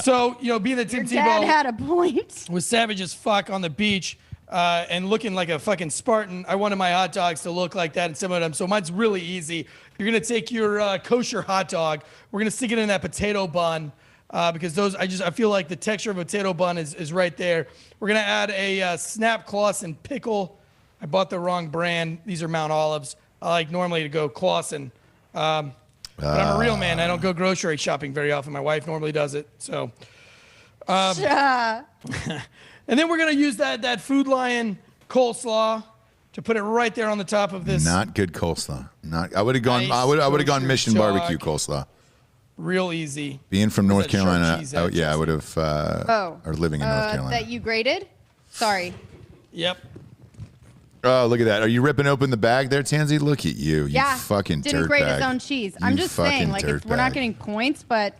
So, being that Tim Dad Tebow had a point. was savage as fuck on the beach and looking like a fucking Spartan, I wanted my hot dogs to look like that and some of them. So mine's really easy. You're going to take your kosher hot dog. We're going to stick it in that potato bun. Because I feel like the texture of a potato bun is right there. We're gonna add a snap Clausen pickle. I bought the wrong brand. These are Mount Olives. I like normally to go Clausen, but I'm a real man. I don't go grocery shopping very often. My wife normally does it. So, and then we're gonna use that Food Lion coleslaw to put it right there on the top of this. Not good coleslaw. I would have gone. Nice I would have gone kosher Mission dog. Barbecue coleslaw. Real easy. Being from North that sharp Carolina, cheese I accent? would have. Or living in North Carolina. That you graded? Sorry. Yep. Oh, look at that! Are you ripping open the bag there, Tansy? Look at you, you fucking didn't dirtbag. grade his own cheese. I'm You just saying, fucking like, we're not dirtbag. getting points, but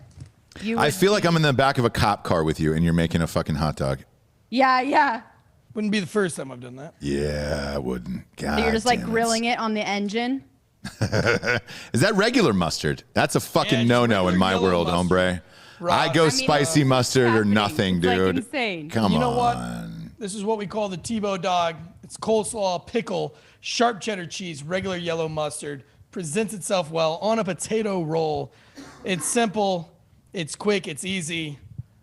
you. I would feel like be- I'm in the back of a cop car with you, and you're making a fucking hot dog. Yeah. Wouldn't be the first time I've done that. Yeah, I wouldn't. God, You're just like grilling it on the engine. Is that regular mustard? That's a fucking just no-no in regular my yellow world, mustard. hombre. Right. I go I mean, spicy mustard or happening. nothing, It's, like, dude. insane. Come You know on. what? This is what we call the Tebow dog. It's coleslaw, pickle, sharp cheddar cheese, regular yellow mustard. Presents itself well on a potato roll. It's simple. It's quick. It's easy.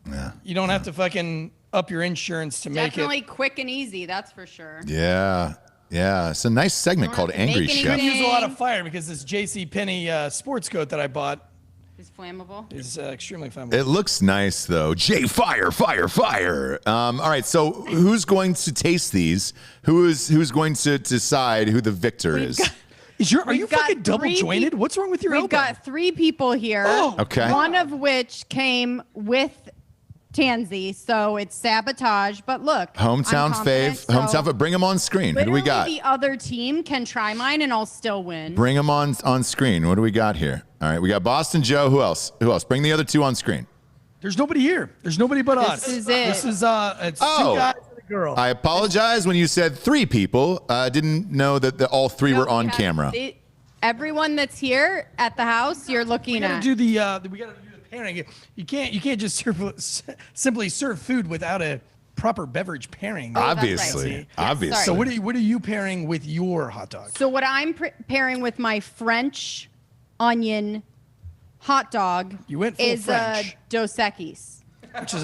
Yeah. You don't have to fucking up your insurance to make Definitely it. quick and easy, that's for sure. Yeah. It's a nice segment Don't called have to make Angry anything. Chef. Couldn't use a lot of fire because this JCPenney sports coat that I bought It's flammable. is extremely flammable. It looks nice though. Fire. All right, so who's going to taste these? Who's going to decide who the victor is? Are you We've got fucking double three jointed? peop- What's wrong with your We've elbow? got 3 people here. Oh, Okay. One of which came with Tansy, so it's sabotage. But look, Hometown I'm confident, fave. Hometown so fave. Bring them on screen. Who do we got? literally the other team can try mine and I'll still win. Bring them on screen. What do we got here? All right, we got Boston Joe. Who else? Bring the other 2 on screen. There's nobody here. There's nobody but us. is it. This is it's Oh. 2 guys and a girl. I apologize when you said 3 people. Didn't know that all 3 No, were we on have- camera. Everyone that's here at the house, you're looking we gotta at. do the pairing. You can't just simply serve food without a proper beverage pairing. Oh, that's Obviously. right. Obviously. Yes, So sorry. what are you pairing with your hot dog? So what I'm pairing with my French onion hot dog You went full is French. Dos Equis. Which is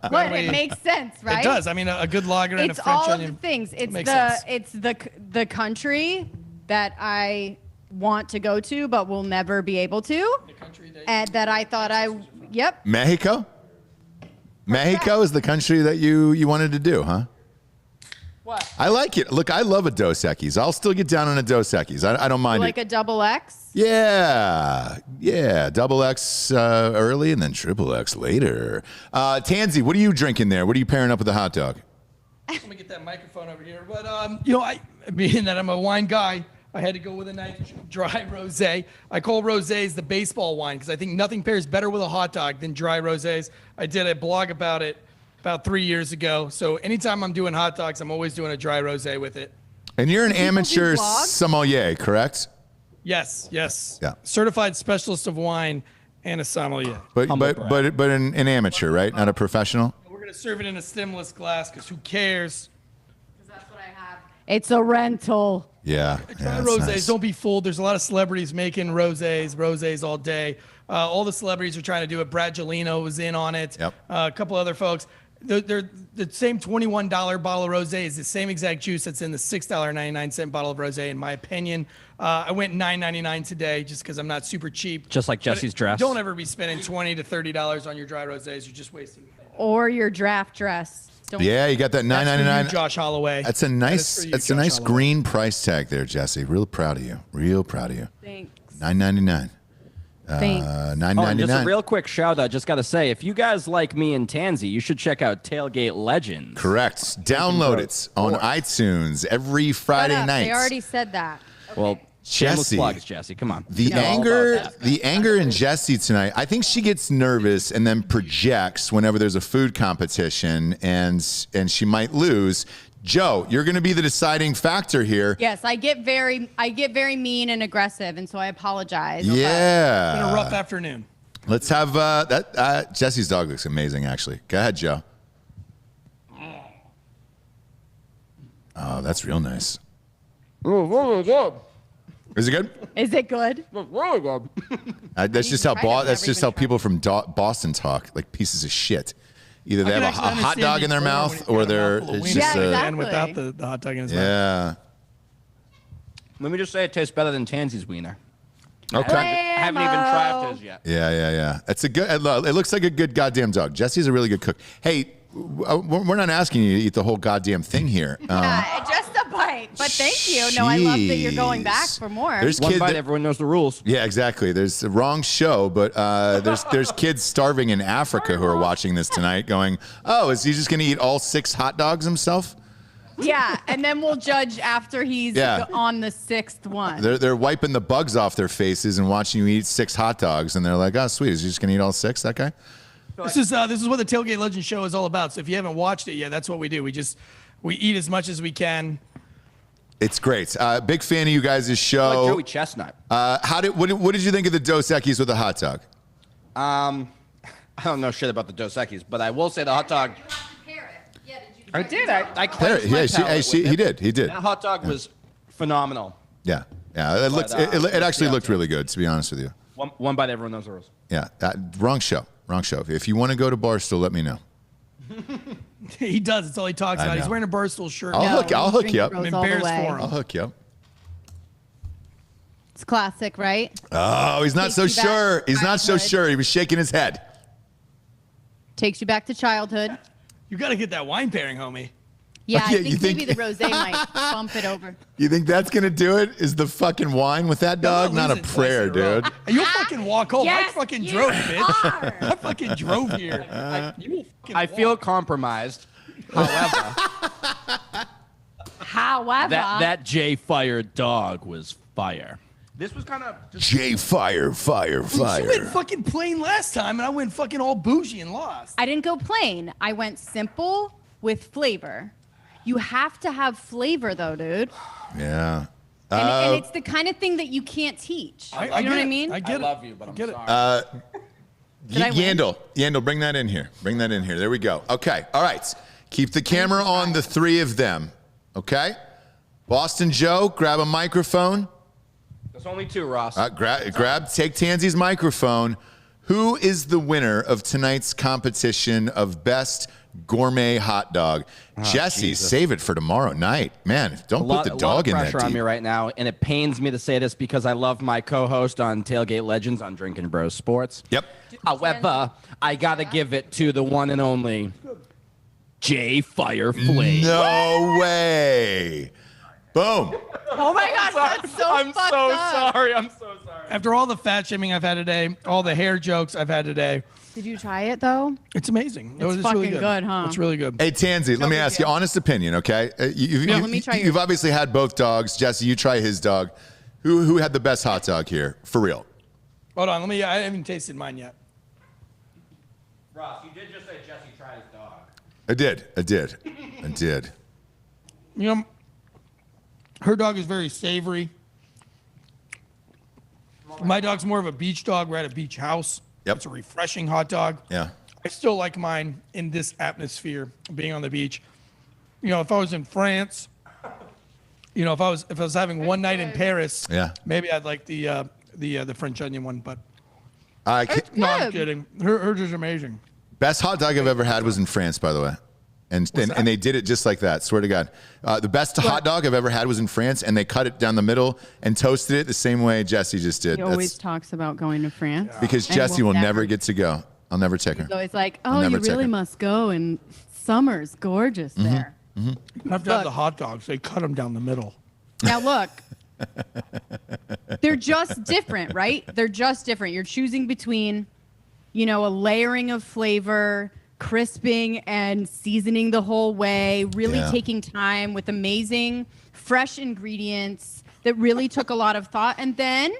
What? It makes sense, right? It does. I mean, a good lager and a It's French all onion. of the things. It's makes sense. the country that I want to go to, but will never be able to. And that I thought yep. Mexico? Mexico is the country that you wanted to do, huh? What? I like it. Look, I love a Dos Equis. I'll still get down on a Dos Equis. I don't mind Like it. a double X? Yeah. Double X early and then triple X later. Tansy, what are you drinking there? What are you pairing up with the hot dog? Let me get that microphone over here. But I being that I'm a wine guy, I had to go with a nice dry rosé. I call rosés the baseball wine because I think nothing pairs better with a hot dog than dry rosés. I did a blog about it about 3 years ago. So anytime I'm doing hot dogs, I'm always doing a dry rosé with it. And you're an amateur blogs? sommelier, correct? Yes. Yeah. Certified specialist of wine and a sommelier. But an amateur, right? Not a professional. gonna serve it in a stemless glass because who cares? That's what I have. It's a rental. Yeah. Try Yeah, rosés. that's nice. Don't be fooled. There's a lot of celebrities making rosés all day. All the celebrities are trying to do it. Brad Gelino was in on it. Yep. A couple other folks. They're the same $21 bottle of rosé is the same exact juice that's in the $6.99 bottle of rosé, in my opinion. I went $9.99 today just because I'm not super cheap. Just like Jesse's dress. Don't ever be spending $20 to $30 on your dry rosés. You're just wasting your money. Or your draft dress. Don't Yeah, you got that That's for you, $9.99. Josh Holloway. That's a nice, for you, that's a Josh nice Holloway. green price tag there, Jesse. Real proud of you. Real proud of you. Thanks. $9.99. Thanks. Oh, and $9.99. just a real quick shout out. Just got to say, if you guys like me and Tansy, you should check out Tailgate Legends. Correct. Download it on iTunes every Friday Shut up. night. They already said that. Well, shameless Jesse. plugs, Jesse. Come on. The No. anger in Jessie tonight. I think she gets nervous and then projects whenever there's a food competition, and she might lose. Joe, you're going to be the deciding factor here. Yes, I get very mean and aggressive, and so I apologize. Been a Yeah. rough afternoon. Let's have that. Jesse's dog looks amazing, actually. Go ahead, Joe. Oh, that's real nice. Is it good? Is it good? That's just how tried it with that's just how everybody people from Boston talk, like pieces of shit. Either they I have can a actually hot dog in their understand mouth, before when or he's got a they're mouthful of it's wiener just Yeah, a, exactly. and without the hot dog in his mouth. yeah. Let me just say it tastes better than Tansy's wiener. Okay. I haven't even tried his yet. Yeah. It's a good. It looks like a good goddamn dog. Jesse's a really good cook. Hey, we're not asking you to eat the whole goddamn thing here. Yeah, just a bite. But thank you. No, I love that you're going back Jeez. for more. There's One kids. bite, everyone knows the rules. Yeah, exactly. There's the wrong show, but there's kids starving in Africa who are watching this tonight, going, "Oh, is he just going to eat all 6 hot dogs himself?" Yeah, and then we'll judge after he's Yeah. on the 6th one. They're wiping the bugs off their faces and watching you eat 6 hot dogs, and they're like, "Oh, sweet. Is he just going to eat all 6? That guy?" This is what the Tailgate Legends show is all about. So if you haven't watched it yet, that's what we do. We eat as much as we can. It's great. Big fan of you guys' Like show. Joey Chestnut. What did you think of the Dos Equis with the hot dog? I don't know shit about the Dos Equis, but I will say the hot dog. I did. I cleansed my palate with He it. did. That hot dog was phenomenal. Yeah. It looked. It actually looked really good, to be honest with you. One bite, everyone knows the rules. Yeah. Wrong show. If you want to go to Barstool, let me know. He does. It's all he talks I about. He's know. wearing a Barstool shirt. I'll No, hook you up. drink I'm bros all the embarrassed way. for him. I'll hook you up. It's classic, right? Oh, he's not so Takes you back sure. to He's not so childhood. sure. He was shaking his head. Takes you back to childhood. You got to get that wine pairing, homie. Yeah, Yeah, I you think maybe think- the rosé might bump it over. You think that's gonna do it? Is the fucking wine with that dog? Not a losing twice prayer, in a row. dude. You'll fucking walk home. Yes, I fucking you drove, bitch. are. I fucking drove here. You will fucking I feel walk. compromised. However, However, that Jay fired dog was fire. This was kind of just Jay, fire. You went fucking plain last time, and I went fucking all bougie and lost. I didn't go plain. I went simple with flavor. You have to have flavor, though, dude. Yeah. And it's the kind of thing that you can't teach. You know what I mean? I get it. love you, but I'm Get it. sorry. Did I win? Yandel, bring that in here. There we go. Okay. All right. Keep the camera on the 3 of them. Okay. Boston Joe, grab a microphone. There's only 2, Ross. Take Tansy's microphone. Who is the winner of tonight's competition of best gourmet hot dog? Jesse, Jesus. save it for tomorrow night. Man, don't put the a lot dog of in pressure that on me deep. right now, and it pains me to say this because I love my co-host on Tailgate Legends on Drinking Bros Sports. Yep. However, I gotta give it to the one and only Jay Fireflame. No way. Boom. Oh my gosh, that's so I'm fucked so up. sorry. I'm so sorry. After all the fat shaming I've had today, all the hair jokes I've had today, Did you try it though? it's amazing. It's really fucking good, huh? It's really good. Hey, Tansy, let me ask you, honest opinion, okay? let me try You've yours. obviously had both dogs. Jesse, you try his dog. Who had the best hot dog here? For real. Hold on, I haven't tasted mine yet. Ross, you did just say Jesse tried his dog. I did. You know, her dog is very savory. My dog's more of a beach dog. We're at a beach house. Yep. It's a refreshing hot dog. Yeah. I still like mine in this atmosphere, being on the beach. You know, if I was in France, you know, if I was having one night in Paris, maybe I'd like the French onion one. But no, I'm kidding. Hers is amazing. Best hot dog I've ever had was in France, by the way. And they did it just like that. Swear to God. The best hot dog I've ever had was in France, and they cut it down the middle and toasted it the same way Jesse just did. He always talks about going to France. Because Jesse will never get to go. I'll never take her. So it's like, oh, you really must go, and summer's gorgeous there. You have to have the hot dogs. They cut them down the middle. Now look, they're just different, right? They're just different. You're choosing between, you know, a layering of flavor, crisping and seasoning the whole way, really taking time with amazing fresh ingredients that really took a lot of thought. And then,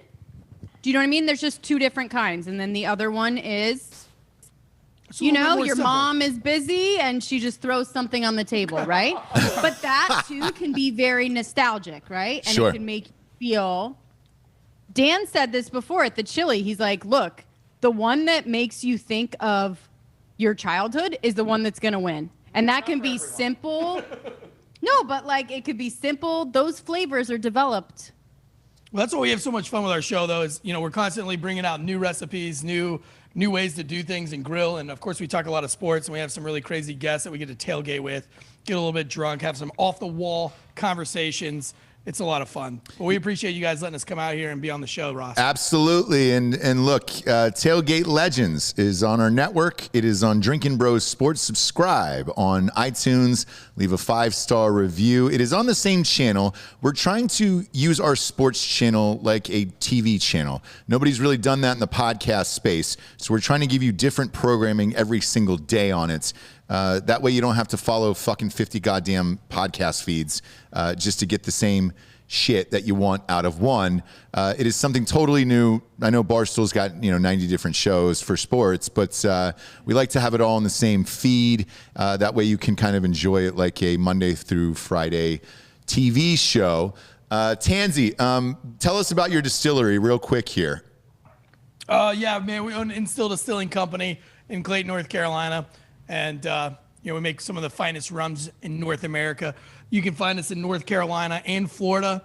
do you know what I mean? There's just two different kinds. And then the other one is, you know, your mom is busy and she just throws something on the table, right? But that too can be very nostalgic, right? And it can make you feel. Dan said this before at the chili. He's like, look, the one that makes you think of your childhood is the one that's going to win. And that can be simple. No, but like it could be simple. Those flavors are developed. Well, that's why we have so much fun with our show, though, is, you know, we're constantly bringing out new recipes, new ways to do things and grill. And of course, we talk a lot of sports, and we have some really crazy guests that we get to tailgate with, get a little bit drunk, have some off the wall conversations. It's a lot of fun. But we appreciate you guys letting us come out here and be on the show, Ross. Absolutely. And look, Tailgate Legends is on our network. It is on Drinkin' Bros Sports. Subscribe on iTunes. Leave a 5-star review. It is on the same channel. We're trying to use our sports channel like a TV channel. Nobody's really done that in the podcast space. So we're trying to give you different programming every single day on it. That way you don't have to follow fucking 50 goddamn podcast feeds just to get the same shit that you want out of one. It is something totally new. I know Barstool's got 90 different shows for sports, but we like to have it all in the same feed. That way you can kind of enjoy it like a Monday through Friday TV show. Tansy, tell us about your distillery real quick here. Yeah, man, we own Instill Distilling Company in Clayton, North Carolina. And, we make some of the finest rums in North America. You can find us in North Carolina and Florida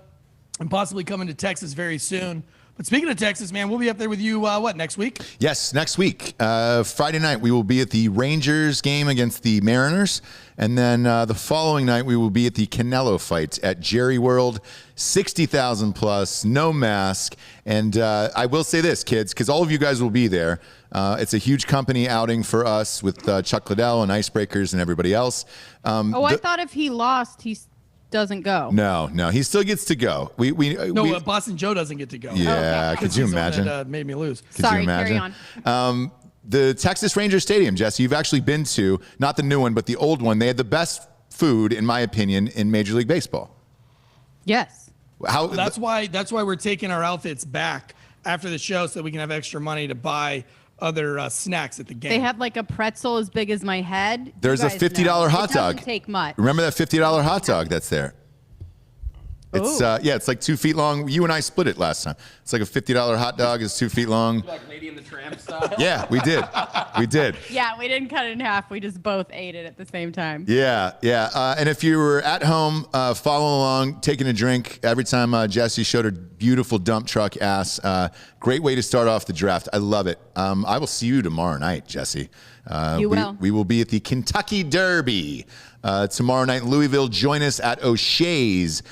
and possibly coming to Texas very soon. But speaking of Texas, man, we'll be up there with you, next week? Yes, next week. Friday night, we will be at the Rangers game against the Mariners. And then the following night, we will be at the Canelo fight at Jerry World. 60,000 plus, no mask. And I will say this, kids, because all of you guys will be there. It's a huge company outing for us with Chuck Liddell and Icebreakers and everybody else. I thought if he lost, he doesn't go. No, he still gets to go. Boston Joe doesn't get to go. Yeah, okay. Could you imagine? That made me lose. Sorry, carry on. The Texas Rangers Stadium, Jesse, you've actually been to, not the new one, but the old one. They had the best food, in my opinion, in Major League Baseball. Yes. That's why we're taking our outfits back after the show so that we can have extra money to buy other snacks at the game. They have like a pretzel as big as my head. There's a $50 hot dog. It doesn't take much. Remember that $50 hot dog that's there? It's it's like 2 feet long. You and I split it last time. It's like a $50 hot dog. It's 2 feet long. Like Lady in the Tramp style. Yeah, we did. Yeah, we didn't cut it in half. We just both ate it at the same time. Yeah. And if you were at home, following along, taking a drink every time Jessie showed her beautiful dump truck ass, great way to start off the draft. I love it. I will see you tomorrow night, Jessie. You will. We will be at the Kentucky Derby tomorrow night in Louisville. Join us at O'Shea's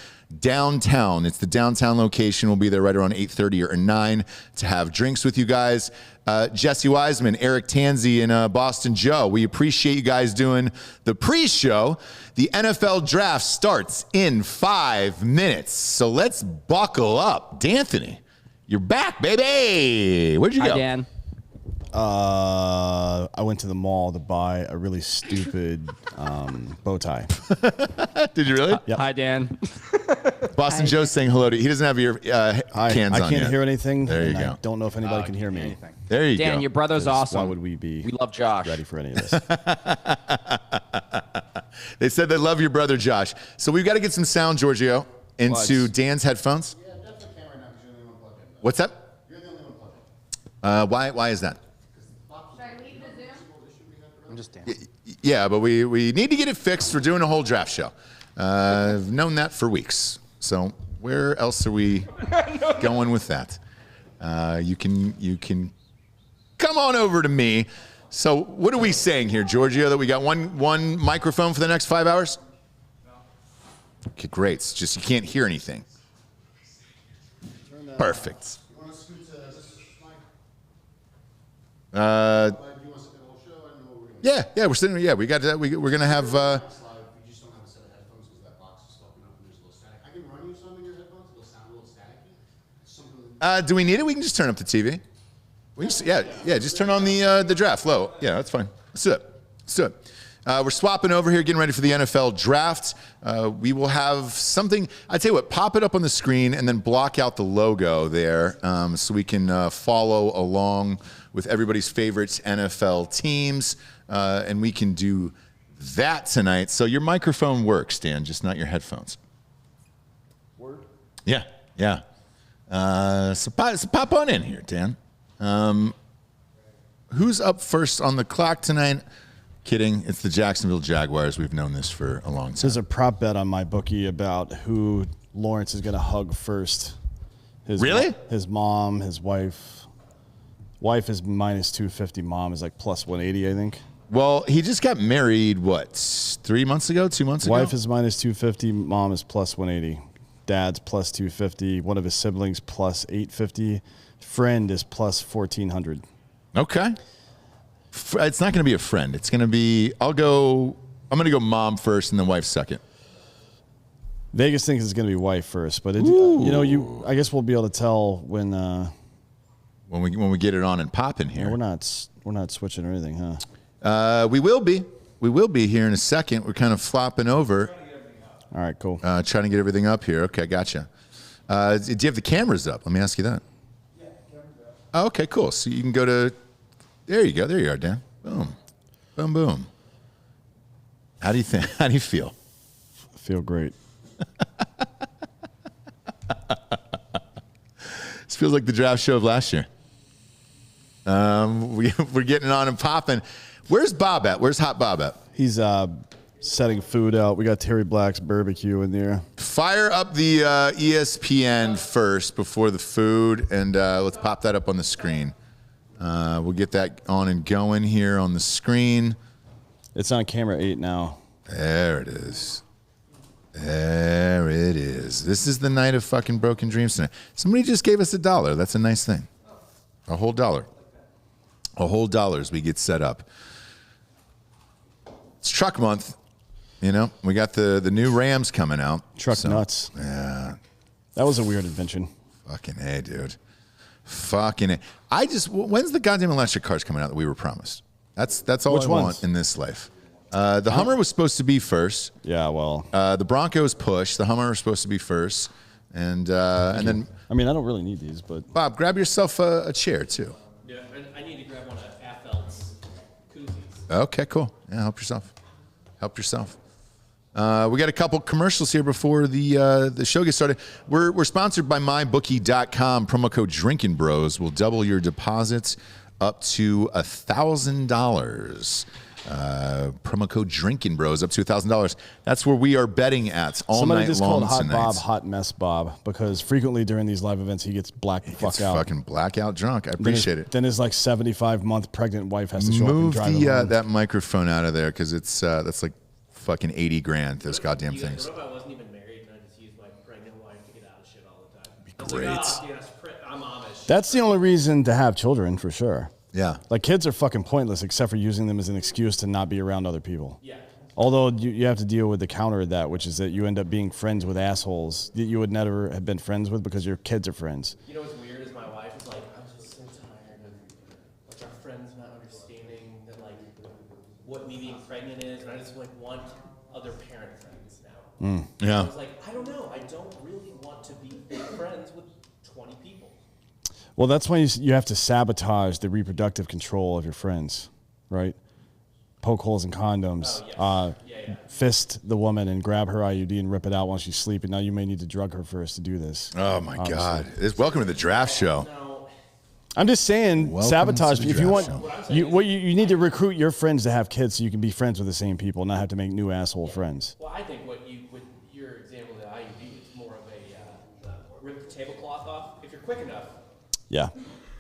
downtown. It's the downtown location. We'll be there right around 8:30 or 9 to have drinks with you guys. Jesse Wiseman, Eric Tansey, and Boston Joe, we appreciate you guys doing the pre-show. The NFL draft starts in 5 minutes, so let's buckle up. D'Anthony, you're back, baby. Where'd you go? Hi, Dan. I went to the mall to buy a really stupid bow tie. Did you really? Yep. Hi, Dan. Boston Joe's saying hello to you. He doesn't have your cans on I can't yet. hear anything. There you go. I don't know if anybody can hear me. There you go. Dan, your brother's awesome. Why would we be We love Josh. ready for any of this? They said they love your brother, Josh. So we've got to get some sound, Giorgio, into Dan's headphones. Yeah, definitely can't right now because you're the only one plugged in. What's that? You're the only one plugged in. Why is that? Should I leave the Zoom? I'm just dancing. Yeah, but we need to get it fixed. We're doing a whole draft show. I've known that for weeks. So where else are we going with that? You can come on over to me. So what are we saying here, Giorgio? That we got one microphone for the next 5 hours? Okay, great. It's just you can't hear anything. Perfect. You want to scoot to this mic? Uh, You want to sit the whole show? I don't know what we're going to yeah, we're sitting. Yeah, we got that. We're gonna have. It's live. You just don't have a set of headphones because that box is fucking up and there's a little static. I can run you some in your headphones. It'll sound a little staticky. Something. Do we need it? We can just turn up the TV. We just, yeah. Just turn on the draft low. Yeah, that's fine. Let's do it. We're swapping over here, getting ready for the NFL draft. We will have something. I tell you what, pop it up on the screen and then block out the logo there, so we can follow along with everybody's favorite NFL teams, and we can do that tonight. So your microphone works, Dan, just not your headphones. Word? Yeah. So pop on in here, Dan. Who's up first on the clock tonight? Kidding. It's the Jacksonville Jaguars. We've known this for a long time. There's a prop bet on my bookie about who Lawrence is going to hug first. Really? His mom, his wife. Wife is minus 250. Mom is like plus 180, I think. Well, he just got married, what, 3 months ago, 2 months ago? Wife is minus 250. Mom is plus 180. Dad's plus 250. One of his siblings plus 850. Friend is plus 1,400. Okay. It's not going to be a friend. It's going to be, I'm going to go mom first and then wife second. Vegas thinks it's going to be wife first, but I guess we'll be able to tell when we get it on and popping here. we're not switching or anything, huh? We will be here in a second. We're kind of flopping over. All right, cool. Trying to get everything up here. Okay, gotcha. Do you have the cameras up? Let me ask you that. Yeah, cameras up. Oh, okay, cool. So you can go to, there you go. There you are, Dan. Boom. Boom, boom. How do you think? How do you feel? I feel great. This feels like the draft show of last year. We're getting on and popping. Where's Bob at? Where's Hot Bob at? He's setting food out. We got Terry Black's barbecue in there. Fire up the ESPN first before the food, and let's pop that up on the screen. We'll get that on and going here on the screen. It's on camera 8 now. There it is. There it is. This is the night of fucking broken dreams tonight. Somebody just gave us $1. That's a nice thing. A whole dollar. A whole dollar as we get set up. It's truck month. You know, we got the new Rams coming out. Truck nuts. Yeah. That was a weird invention. Fucking A, dude. Fucking A. When's the goddamn electric cars coming out that we were promised? That's all Which I ones? want in this life. The Hummer was supposed to be first. Yeah, well. The Broncos pushed. The Hummer was supposed to be first. And then, I mean, I don't really need these, but. Bob, grab yourself a chair, too. Yeah, and I need to grab one of Affeld's koozies. Okay, cool. Yeah, help yourself. Help yourself. We got a couple commercials here before the show gets started. We're sponsored by MyBookie.com. Promo code Drinking Bros will double your deposits up to $1,000. Promo code Drinking Bros up to $1,000. That's where we are betting at all Somebody night just long called Hot tonight. Bob Hot Mess Bob because frequently during these live events he gets blacked the fuck It's out. fucking blackout drunk. I appreciate it. Then his like 75-month pregnant wife has to show up and Move drive him home. that microphone out of there because it's that's like fucking 80 grand. Those goddamn things. What if I wasn't even married and I just used my pregnant wife to get out of shit all the time? Be great. I'm Amish. That's the only reason to have children for sure. Yeah. Like kids are fucking pointless except for using them as an excuse to not be around other people. Yeah. Although you have to deal with the counter of that, which is that you end up being friends with assholes that you would never have been friends with because your kids are friends. You know what's weird is my wife is like, I'm just so tired of like our friends not understanding that like what me being pregnant is, and I just like want other parent friends now. Yeah. I was like, I don't know, I don't really want to be friends with 20 people. Well, that's why you have to sabotage the reproductive control of your friends, right? Poke holes in condoms, fist the woman and grab her IUD and rip it out while she's sleeping. Now you may need to drug her first to do this. Oh my obviously. God! Welcome to the draft show. Now, I'm just saying, Welcome sabotage. to the If you draft want, show. you need to recruit your friends to have kids so you can be friends with the same people, not have to make new asshole friends. Well, I think with your example of the IUD, it's more of a rip the tablecloth off. If you're quick enough, Yeah.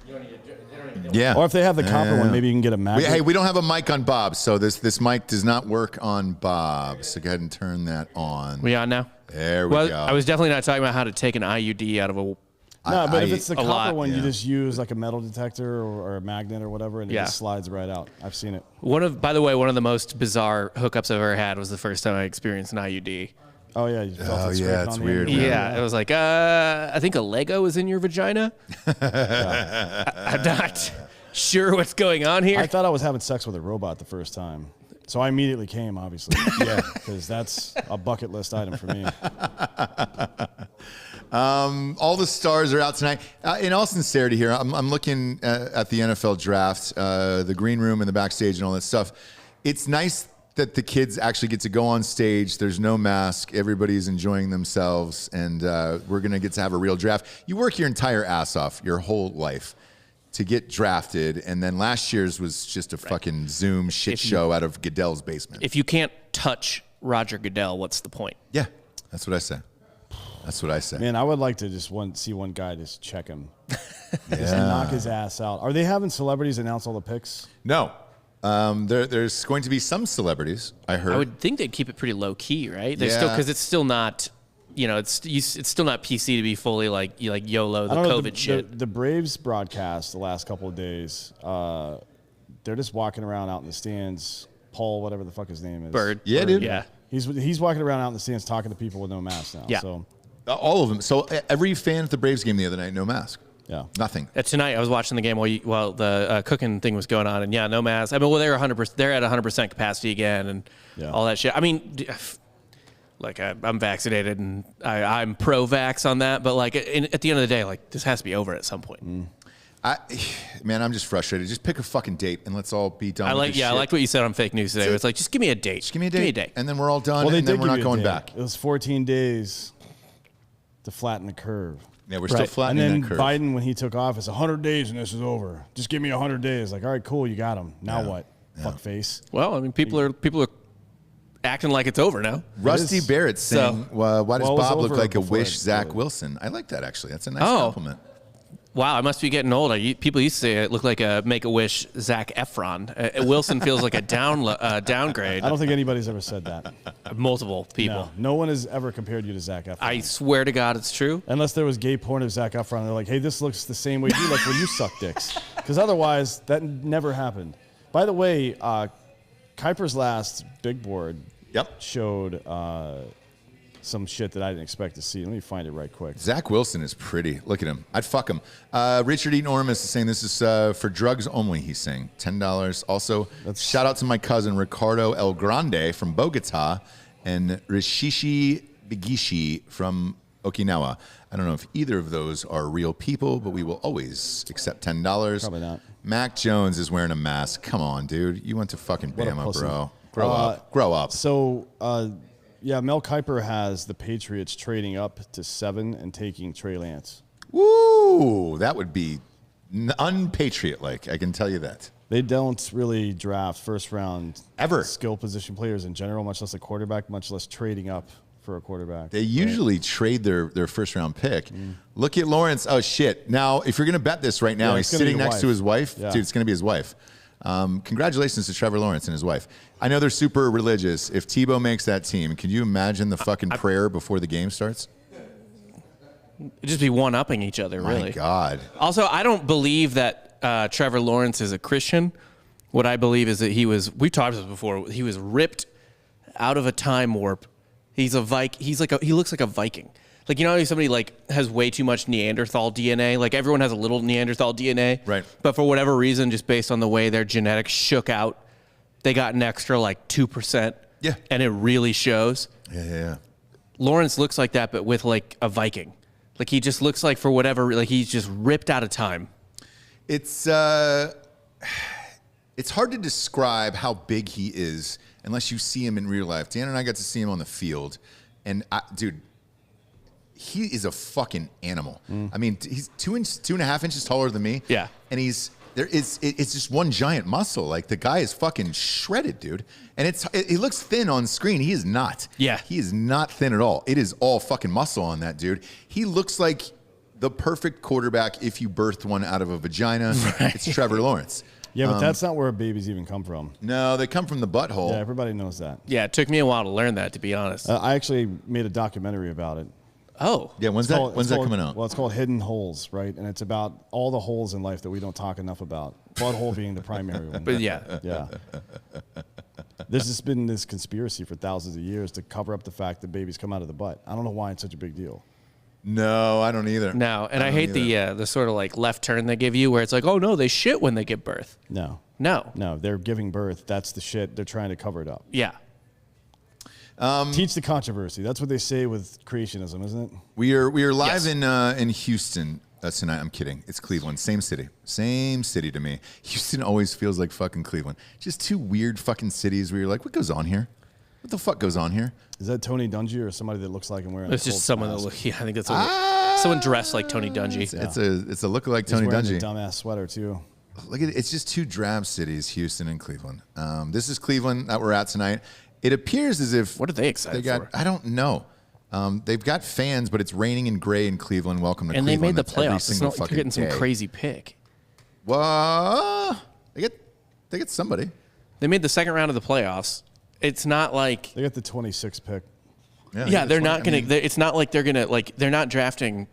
you don't need to. They don't even know. Yeah. Or if they have the copper one, maybe you can get a magnet. Hey, we don't have a mic on Bob, so this mic does not work on Bob. So go ahead and turn that on. We on now? There we Well, go. I was definitely not talking about how to take an IUD out of a. No, but if it's the a copper lot, one, yeah. you just use like a metal detector or a magnet or whatever, and it Yeah. just slides right out. I've seen it. By the way, one of the most bizarre hookups I've ever had was the first time I experienced an IUD. Oh yeah, you felt Oh, it yeah, scraping it's on the weird, end. man. Yeah, it was like, I think a Lego is in your vagina. I'm not sure what's going on here. I thought I was having sex with a robot the first time, so I immediately came. Obviously, yeah, because that's a bucket list item for me. All the stars are out tonight. In all sincerity here, I'm looking at the NFL draft, the green room and the backstage and all that stuff. It's nice that the kids actually get to go on stage. There's no mask. Everybody's enjoying themselves, and we're going to get to have a real draft. You work your entire ass off, your whole life, to get drafted, and then last year's was just a fucking Zoom shit show out of Goodell's basement. If you can't touch Roger Goodell, what's the point? Yeah, that's what I say. That's what I say. Man, I would like to just see one guy just check him, just knock his ass out. Are they having celebrities announce all the picks? No. There's going to be some celebrities, I heard. I would think they'd keep it pretty low key, right? They're Yeah. still because it's still not, it's still not PC to be fully like YOLO the I don't know, COVID shit. The Braves broadcast the last couple of days, they're just walking around out in the stands. Paul, whatever the fuck his name is. Bird. Yeah, dude. Yeah. He's walking around out in the stands talking to people with no mask now. Yeah. So, All of them. So every fan at the Braves game the other night, no mask. yeah. Nothing. Tonight I was watching the game while the cooking thing was going on, and yeah, no mask. I mean, well, they're 100%. They're at 100% capacity again, and all that shit. I mean, like I'm vaccinated, and I'm pro-vax on that. But like at the end of the day, like this has to be over at some point. Man, I'm just frustrated. Just pick a fucking date and let's all be done. I with this shit. liked what you said on fake news today. It's like just give me a date. Just give me a date. And then we're all done. Well, they and then did we're give not you a going date. back. It was 14 days to flatten the curve. Yeah, we're still Right. And flattening then that curve. Biden, when he took office, 100 days and this is over. Just give me 100 days. Like, all right, cool, you got him. Now what? Fuck face. Well, I mean, people are acting like it's over now. Rusty is. Barrett saying, why does Well, it was Bob look over like a before wish it Zach did. Wilson? I like that, actually. That's a nice Oh. compliment. Wow, I must be getting old. People used to say it looked like a Make-A-Wish Zac Efron. Wilson feels like a downgrade. I don't think anybody's ever said that. Multiple people. No one has ever compared you to Zac Efron. I swear to God, it's true. Unless there was gay porn of Zac Efron. They're like, hey, this looks the same way you look when you suck dicks. Because otherwise, that never happened. By the way, Kuiper's last big board showed some shit that I didn't expect to see. Let me find it right quick. Zach Wilson is pretty. Look at him. I'd fuck him. Richard Eaton Ormus is saying this is for drugs only, he's saying. $10. Also, shout out to my cousin Ricardo El Grande from Bogota and Rishishi Bigishi from Okinawa. I don't know if either of those are real people, but we will always accept $10. Probably not. Mac Jones is wearing a mask. Come on, dude. You went to fucking What a Bama, pussy. bro. Grow up. Grow up. So, yeah, Mel Kiper has the Patriots trading up to 7 and taking Trey Lance. Woo! That would be unpatriot-like. I can tell you that. They don't really draft first-round Ever. skill position players in general, much less a quarterback, much less trading up for a quarterback. They usually trade their first-round pick. Look at Lawrence. Oh, shit. Now, if you're going to bet this right now, Yeah, he's it's gonna be sitting the next wife. to his wife. Yeah. Dude, it's going to be his wife. Congratulations to Trevor Lawrence and his wife. I know they're super religious. If Tebow makes that team, can you imagine the fucking prayer before the game starts? It'd just be one-upping each other, really. My God. Also, I don't believe that Trevor Lawrence is a Christian. What I believe is that we've talked about this before, he was ripped out of a time warp. He's a Viking. He looks like a Viking. Like, you know how somebody like has way too much Neanderthal DNA? Like everyone has a little Neanderthal DNA. Right. But for whatever reason, just based on the way their genetics shook out, they got an extra like 2%. Yeah. And it really shows. Yeah. Lawrence looks like that, but with like a Viking. Like he just looks like for whatever, like he's just ripped out of time. It's hard to describe how big he is unless you see him in real life. Dan and I got to see him on the field. And, dude, he is a fucking animal. I mean, he's 2.5 inches taller than me. Yeah. And it's just one giant muscle. Like, the guy is fucking shredded, dude. And he looks thin on screen. He is not. Yeah. He is not thin at all. It is all fucking muscle on that dude. He looks like the perfect quarterback if you birthed one out of a vagina. Right. It's Trevor Lawrence. Yeah, but that's not where babies even come from. No, they come from the butthole. Yeah, everybody knows that. Yeah, it took me a while to learn that, to be honest. I actually made a documentary about it. Oh. Yeah, when's that coming out? Well, it's called Hidden Holes, right? And it's about all the holes in life that we don't talk enough about. Butthole being the primary one. But yeah. Yeah. There's just been this conspiracy for thousands of years to cover up the fact that babies come out of the butt. I don't know why it's such a big deal. No, I don't either. No, and I hate the sort of like left turn they give you where it's like, oh no, they shit when they give birth. No. No, they're giving birth. That's the shit. They're trying to cover it up. Yeah. Teach the controversy. That's what they say with creationism, isn't it? We are live in Houston tonight. I'm kidding. It's Cleveland. Same city to me. Houston always feels like fucking Cleveland. Just two weird fucking cities where you're like, what goes on here? What the fuck goes on here? Is that Tony Dungy or somebody that looks like him wearing? It's just someone that look. Yeah, I think that's someone dressed like Tony Dungy. It's a lookalike Tony He's wearing Dungy. A dumbass sweater too. Look at it. It's just two drab cities, Houston and Cleveland. This is Cleveland that we're at tonight. It appears as if What are they excited for? I don't know. They've got fans, but it's raining and gray in Cleveland. Welcome to And Cleveland. they made the That's every playoffs. It's single not like fucking you're getting some day. crazy pick. Well, they get somebody. They made the second round of the playoffs. It's not like They got the 26th pick. yeah, they're not gonna. It's not like they're gonna like. They're not drafting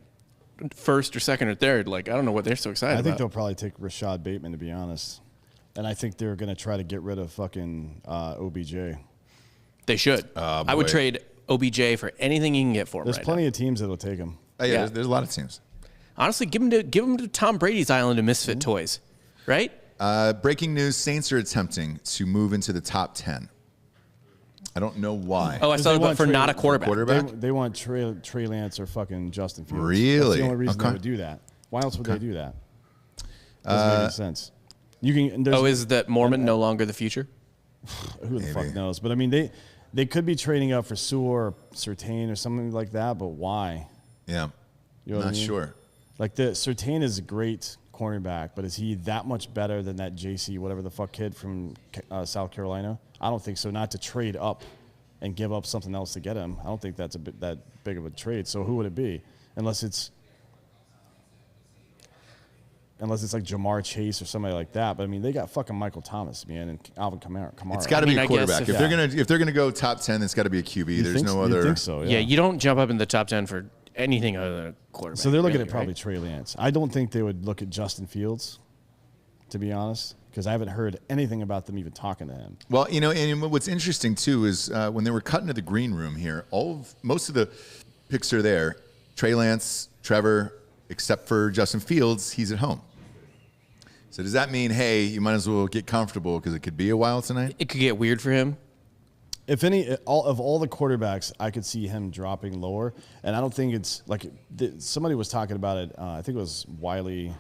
first or second or third. Like I don't know what they're so excited I think about. they'll probably take Rashad Bateman, to be honest. And I think they're going to try to get rid of fucking OBJ. They should. I would boy. trade OBJ for anything you can get for him. There's right plenty now. of teams that'll take him. Oh, yeah, Yeah. There's a lot of teams. Honestly, give him to Tom Brady's island of misfit toys, right? Breaking news: Saints are attempting to move into the top 10. I don't know why. Oh, I saw they it, but want for Trey- not a quarterback. They want Trey Lance or fucking Justin Fields. Really? That's the only reason Okay. they would do that. Why else would they do that? Doesn't make any sense. You can. Oh, is that Mormon no longer the future? Who the fuck knows? But I mean, they could be trading up for Sewell or Surtain or something like that. But why? Yeah, You know what I not mean? sure. Like the Surtain is a great cornerback, but is he that much better than that JC whatever the fuck kid from South Carolina? I don't think so. Not to trade up and give up something else to get him. I don't think that's that big of a trade. So who would it be? Unless it's like Jamar Chase or somebody like that. But I mean, they got fucking Michael Thomas, man, and Alvin Kamara. It's got to I mean, be I a guess quarterback. If they're gonna go top 10, it's got to be a QB. You There's think no so? other. You think so? Yeah, you don't jump up in the top 10 for anything other than a quarterback. So they're looking really, at probably right? Trey Lance. I don't think they would look at Justin Fields, to be honest, because I haven't heard anything about them even talking to him. Well, and what's interesting too is when they were cut into the green room here, most of the picks are there. Trey Lance, Trevor, except for Justin Fields, he's at home. So does that mean, hey, you might as well get comfortable because it could be a while tonight? It could get weird for him. If any, all the quarterbacks, I could see him dropping lower, and I don't think it's like somebody was talking about it. I think it was Wiley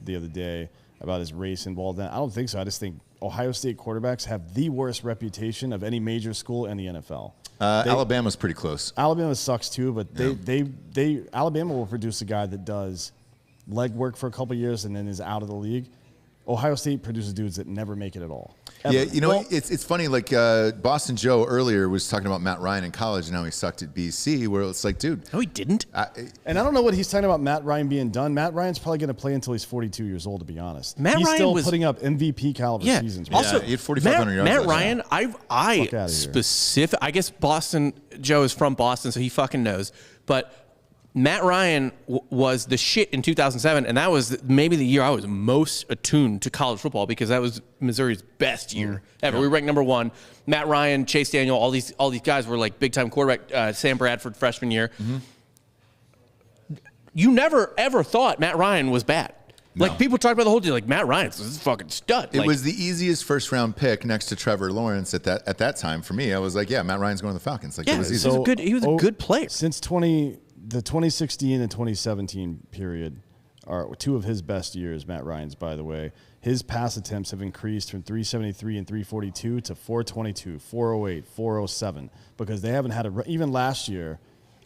the other day about his race involved in it. I don't think so. I just think Ohio State quarterbacks have the worst reputation of any major school in the NFL. Alabama's pretty close. Alabama sucks too, but Alabama will produce a guy that does leg work for a couple years and then is out of the league. Ohio State produces dudes that never make it at all. Ever. Yeah, it's funny. Like Boston Joe earlier was talking about Matt Ryan in college, and now he sucked at BC. Where it's like, dude, No, he didn't. And I don't know what he's talking about Matt Ryan being done. Matt Ryan's probably going to play until he's 42 years old, to be honest. Matt he's Ryan still was putting up MVP caliber Yeah. seasons. Also, he had 4,500 yards Matt last Ryan, Fuck I outta here. specific. I guess Boston Joe is from Boston, so he fucking knows. But Matt Ryan was the shit in 2007, and that was maybe the year I was most attuned to college football because that was Missouri's best year ever. We ranked number 1. Matt Ryan, Chase Daniel, all these guys were like big time quarterback. Sam Bradford freshman year. You never ever thought Matt Ryan was bad. No. Like people talk about the whole deal, like Matt Ryan's this is a fucking stud. it Like, was the easiest first round pick next to Trevor Lawrence at that time for me. I was like, yeah, Matt Ryan's going to the Falcons. Like Yeah, it was so- easy. he was a good player. Since the 2016 and 2017 period are two of his best years, Matt Ryan's, by the way. His pass attempts have increased from 373 and 342 to 422, 408, 407 because they haven't had even last year,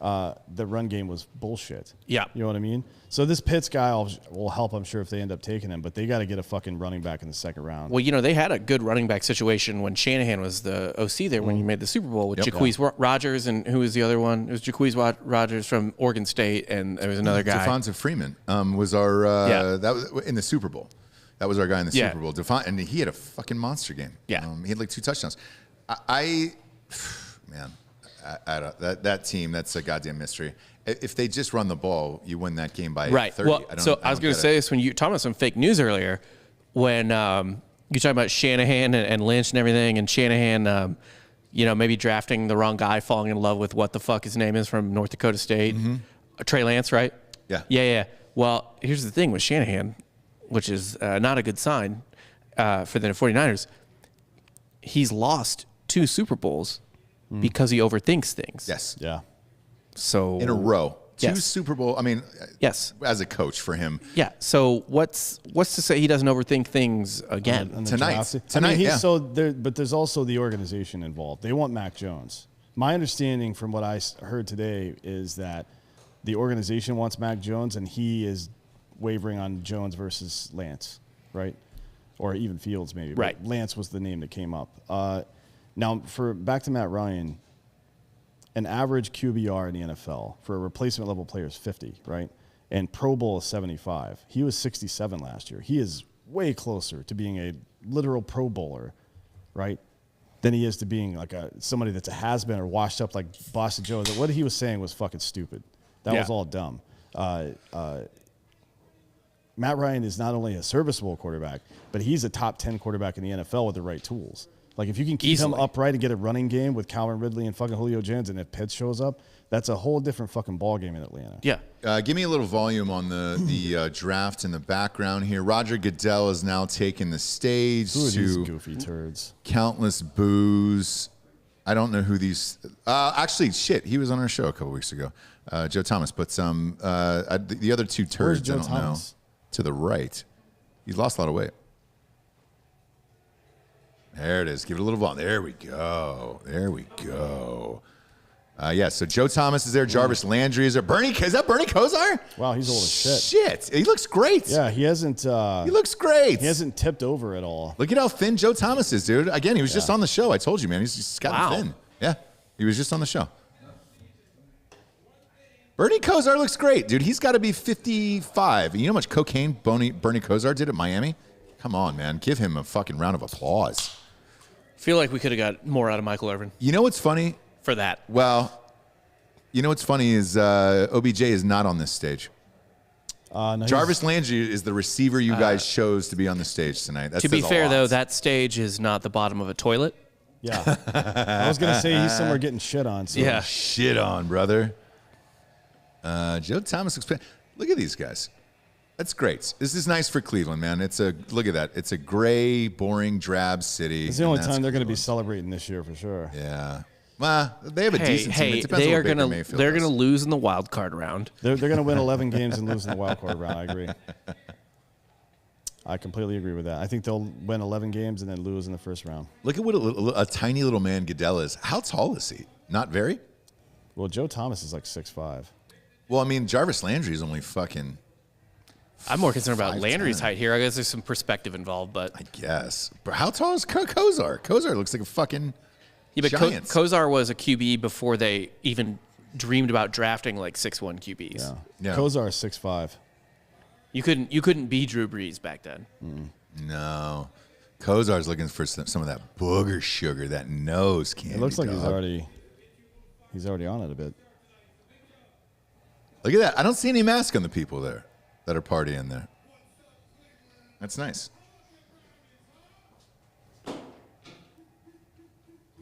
the run game was bullshit. Yeah. You know what I mean? So this Pitts guy will help, I'm sure, if they end up taking him, but they got to get a fucking running back in the second round. Well, they had a good running back situation when Shanahan was the OC there when you made the Super Bowl with Jacquizz Rodgers, and who was the other one? It was Jacquizz Rodgers from Oregon State, and there was another guy. Devonta Freeman was our that was in the Super Bowl. That was our guy in the Super Bowl. And he had a fucking monster game. Yeah. He had like 2 touchdowns. That team, that's a goddamn mystery. If they just run the ball, you win that game by 30. Well, I was going to say this when you talked about some fake news earlier, when you talking about Shanahan and Lynch and everything, and Shanahan, maybe drafting the wrong guy, falling in love with what the fuck his name is from North Dakota State, Trey Lance, right? Yeah. Yeah. Well, here's the thing with Shanahan, which is not a good sign for the 49ers. He's lost 2 Super Bowls because he overthinks things. Yes. Yeah. So in a row. 2 Yes. Super Bowl. I mean, yes. As a coach for him. Yeah. So what's to say he doesn't overthink things again? Tonight. But there's also the organization involved. They want Mac Jones. My understanding from what I heard today is that the organization wants Mac Jones, and he is wavering on Jones versus Lance, right? Or even Fields, maybe. Right. But Lance was the name that came up. Now, back to Matt Ryan, an average QBR in the NFL for a replacement level player is 50, right? And Pro Bowl is 75. He was 67 last year. He is way closer to being a literal Pro Bowler, right, than he is to being like somebody that's a has-been or washed up like Boston Joe. What he was saying was fucking stupid. That was all dumb. Matt Ryan is not only a serviceable quarterback, but he's a top 10 quarterback in the NFL with the right tools. Like, if you can keep him upright and get a running game with Calvin Ridley and fucking Julio Jones, and if Pitts shows up, that's a whole different fucking ball game in Atlanta. Yeah. Give me a little volume on the draft in the background here. Roger Goodell is now taking the stage. Who are these goofy turds? Countless boos. I don't know who these. Actually, shit, he was on our show a couple weeks ago. Joe Thomas, but the other 2 turds, Joe I don't Thomas? know. To the right, he's lost a lot of weight. There it is. Give it a little volume. There we go. So Joe Thomas is there. Jarvis Landry is there. Is that Bernie Kosar? Wow, he's old as shit. Shit, he looks great. Yeah, he hasn't. He looks great. He hasn't tipped over at all. Look at how thin Joe Thomas is, dude. Again, he was just on the show. I told you, man. He's just gotten thin. Yeah, he was just on the show. Bernie Kosar looks great, dude. He's got to be 55. You know how much cocaine Bernie Kosar did at Miami? Come on, man. Give him a fucking round of applause. I feel like we could have got more out of Michael Irvin. You know what's funny? For that. Well, you know what's funny is OBJ is not on this stage. No, Jarvis Landry is the receiver you guys chose to be on the stage tonight. That to be says a fair, lot. though, that stage is not the bottom of a toilet. Yeah. I was going to say he's somewhere getting shit on. So. Yeah. Shit on, brother. Joe Thomas looks. Look at these guys. That's great. This is nice for Cleveland, man. Look at that. It's a gray, boring, drab city. It's the only time they're going to be celebrating this year for sure. Yeah. Well, they have a decent team. It depends they on are what Baker gonna Mayfield they're does. gonna lose in the wild card round. They're going to win 11 games and lose in the wild card round. I agree. I completely agree with that. I think they'll win 11 games and then lose in the first round. Look at what a tiny little man Goodell is. How tall is he? Not very. Well, Joe Thomas is like 6'5". Well, I mean, Jarvis Landry is only fucking. I'm more concerned about 5'10". Landry's height here. I guess there's some perspective involved, but I guess. But how tall is Kosar? Kosar looks like a fucking yeah, but giant. Kosar was a QB before they even dreamed about drafting like 6'1" QBs. Yeah. Kosar is 6'5". You couldn't be Drew Brees back then. No. Kosar's looking for some of that booger sugar, that nose candy. It looks like dog. he's already on it a bit. Look at that. I don't see any mask on the people there that are partying there. That's nice.